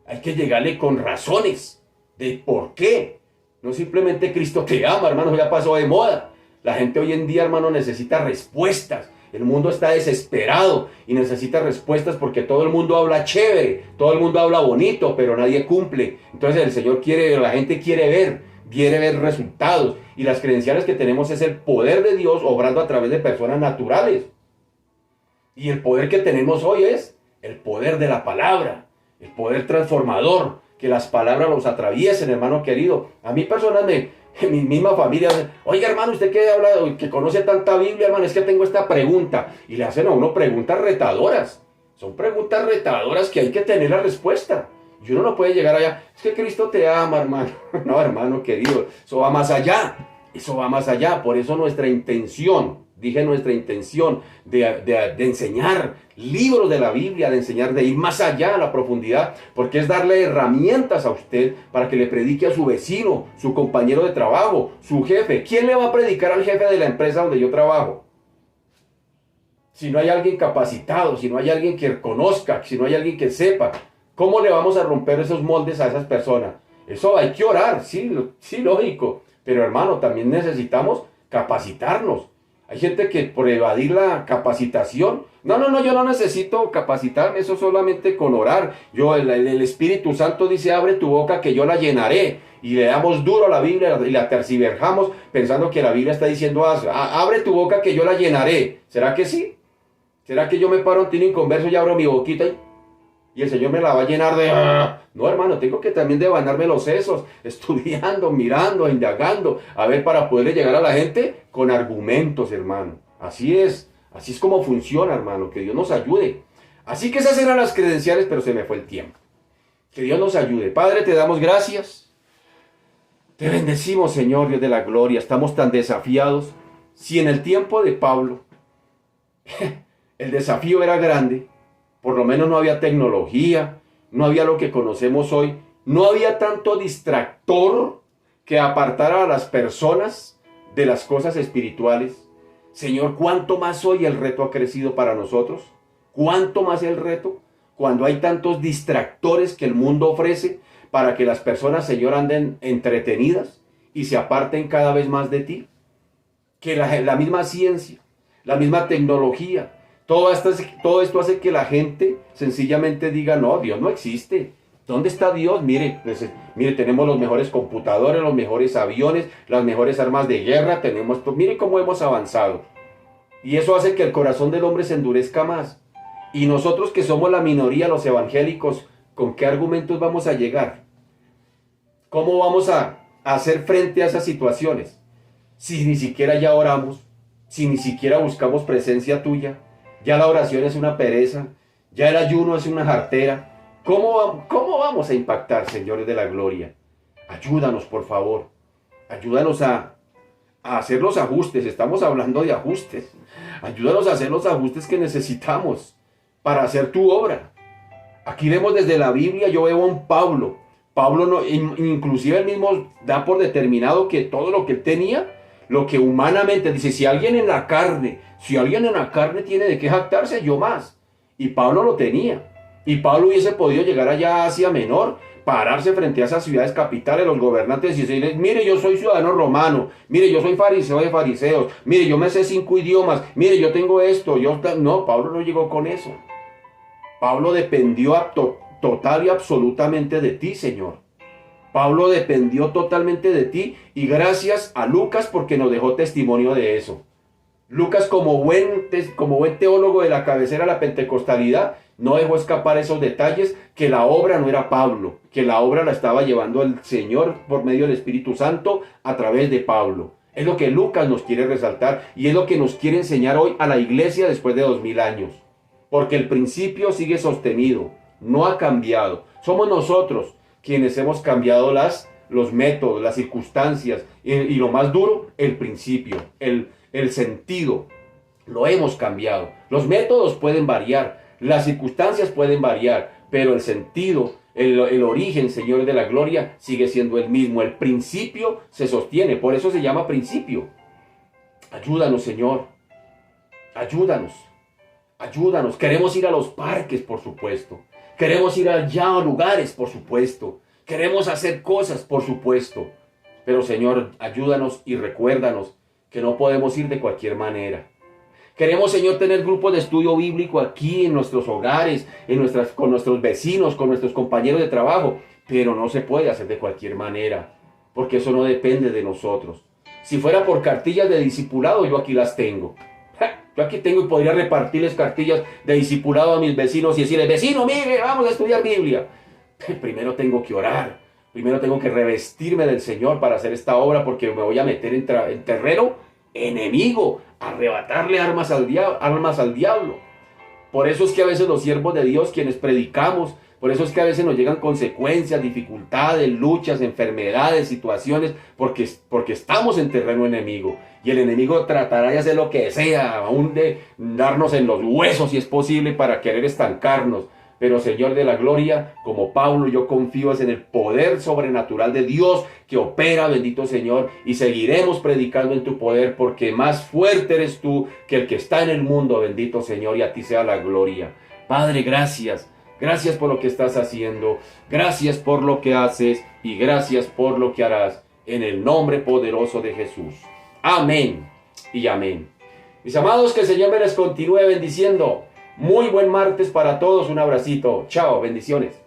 Hay que llegarle con razones de por qué. No simplemente Cristo te ama, hermano, ya pasó de moda. La gente hoy en día, hermano, necesita respuestas. El mundo está desesperado y necesita respuestas porque todo el mundo habla chévere, todo el mundo habla bonito, pero nadie cumple. Entonces el Señor la gente quiere ver resultados. Y las credenciales que tenemos es el poder de Dios obrando a través de personas naturales. Y el poder que tenemos hoy es el poder de la palabra. El poder transformador, que las palabras los atraviesen, hermano querido. A mí personas en mi misma familia, oiga hermano, usted que habla, que conoce tanta Biblia, hermano, es que tengo esta pregunta. Y le hacen a uno preguntas retadoras. Son preguntas retadoras que hay que tener la respuesta. Y uno no puede llegar allá, es que Cristo te ama, hermano. No, hermano querido, eso va más allá. Eso va más allá. Por eso nuestra intención de enseñar libros de la Biblia, de enseñar, de ir más allá a la profundidad, porque es darle herramientas a usted para que le predique a su vecino, su compañero de trabajo, su jefe. ¿Quién le va a predicar al jefe de la empresa donde yo trabajo? Si no hay alguien capacitado, si no hay alguien que conozca, si no hay alguien que sepa, ¿cómo le vamos a romper esos moldes a esas personas? Eso hay que orar, sí, lógico, pero hermano, también necesitamos capacitarnos. Hay gente que por evadir la capacitación, no, yo no necesito capacitarme, eso solamente con orar. El Espíritu Santo dice, abre tu boca que yo la llenaré. Y le damos duro a la Biblia y la tergiversamos pensando que la Biblia está diciendo, abre tu boca que yo la llenaré. ¿Será que sí? ¿Será que yo me paro ante un inconverso y abro mi boquita y y el Señor me la va a llenar de... No, hermano, tengo que también devanarme los sesos, estudiando, mirando, indagando, a ver, para poderle llegar a la gente con argumentos, hermano. Así es como funciona, hermano, que Dios nos ayude. Así que esas eran las credenciales, pero se me fue el tiempo. Que Dios nos ayude. Padre, te damos gracias. Te bendecimos, Señor, Dios de la gloria. Estamos tan desafiados. Si en el tiempo de Pablo el desafío era grande, por lo menos no había tecnología, no había lo que conocemos hoy, no había tanto distractor que apartara a las personas de las cosas espirituales. Señor, ¿cuánto más hoy el reto ha crecido para nosotros? ¿Cuánto más el reto cuando hay tantos distractores que el mundo ofrece para que las personas, Señor, anden entretenidas y se aparten cada vez más de ti? Que la misma ciencia, la misma tecnología, todo esto hace que la gente sencillamente diga, no, Dios no existe. ¿Dónde está Dios? Mire, tenemos los mejores computadores, los mejores aviones, las mejores armas de guerra, mire cómo hemos avanzado. Y eso hace que el corazón del hombre se endurezca más. Y nosotros que somos la minoría, los evangélicos, ¿con qué argumentos vamos a llegar? ¿Cómo vamos a hacer frente a esas situaciones? Si ni siquiera ya oramos, si ni siquiera buscamos presencia tuya, ya la oración es una pereza, ya el ayuno es una jartera. ¿Cómo vamos a impactar, señores de la gloria? Ayúdanos, por favor. Ayúdanos a hacer los ajustes. Estamos hablando de ajustes. Ayúdanos a hacer los ajustes que necesitamos para hacer tu obra. Aquí vemos desde la Biblia, yo veo a un Pablo. Pablo no, inclusive él mismo da por determinado que todo lo que él tenía, lo que humanamente, dice, si alguien en la carne tiene de qué jactarse, yo más. Y Pablo lo tenía. Y Pablo hubiese podido llegar allá a Asia Menor, pararse frente a esas ciudades capitales, los gobernantes, y decirles, mire, yo soy ciudadano romano, mire, yo soy fariseo de fariseos, mire, yo me sé 5 idiomas, mire, yo tengo esto, No, Pablo no llegó con eso. Pablo dependió total y absolutamente de ti, Señor. Pablo dependió totalmente de ti, y gracias a Lucas porque nos dejó testimonio de eso. Lucas, como buen teólogo de la cabecera de la pentecostalidad, no dejó escapar esos detalles, que la obra no era Pablo, que la obra la estaba llevando el Señor por medio del Espíritu Santo a través de Pablo. Es lo que Lucas nos quiere resaltar y es lo que nos quiere enseñar hoy a la iglesia después de 2000 años. Porque el principio sigue sostenido, no ha cambiado. Somos nosotros quienes hemos cambiado los métodos, las circunstancias y lo más duro, el principio, el sentido. Lo hemos cambiado. Los métodos pueden variar, las circunstancias pueden variar, pero el sentido, el origen, Señor de la gloria, sigue siendo el mismo. El principio se sostiene, por eso se llama principio. Ayúdanos, Señor. Ayúdanos. Ayúdanos. Queremos ir a los parques, por supuesto. Queremos ir allá a lugares, por supuesto. Queremos hacer cosas, por supuesto. Pero, Señor, ayúdanos y recuérdanos que no podemos ir de cualquier manera. Queremos, Señor, tener grupos de estudio bíblico aquí en nuestros hogares, con nuestros vecinos, con nuestros compañeros de trabajo, pero no se puede hacer de cualquier manera, porque eso no depende de nosotros. Si fuera por cartillas de discipulado, yo aquí las tengo. Yo aquí tengo y podría repartirles cartillas de discipulado a mis vecinos y decirles, vecino, mire, vamos a estudiar Biblia. Primero tengo que orar, primero tengo que revestirme del Señor para hacer esta obra, porque me voy a meter en terreno enemigo, arrebatarle armas al diablo. Por eso es que a veces los siervos de Dios, quienes predicamos, por eso es que a veces nos llegan consecuencias, dificultades, luchas, enfermedades, situaciones, porque estamos en terreno enemigo. Y el enemigo tratará de hacer lo que sea, aún de darnos en los huesos si es posible para querer estancarnos. Pero, Señor de la gloria, como Pablo, yo confío en el poder sobrenatural de Dios que opera, bendito Señor, y seguiremos predicando en tu poder, porque más fuerte eres tú que el que está en el mundo, bendito Señor, y a ti sea la gloria. Padre, gracias. Gracias por lo que estás haciendo, gracias por lo que haces y gracias por lo que harás, en el nombre poderoso de Jesús. Amén y amén. Mis amados, que el Señor me les continúe bendiciendo. Muy buen martes para todos, un abracito. Chao, bendiciones.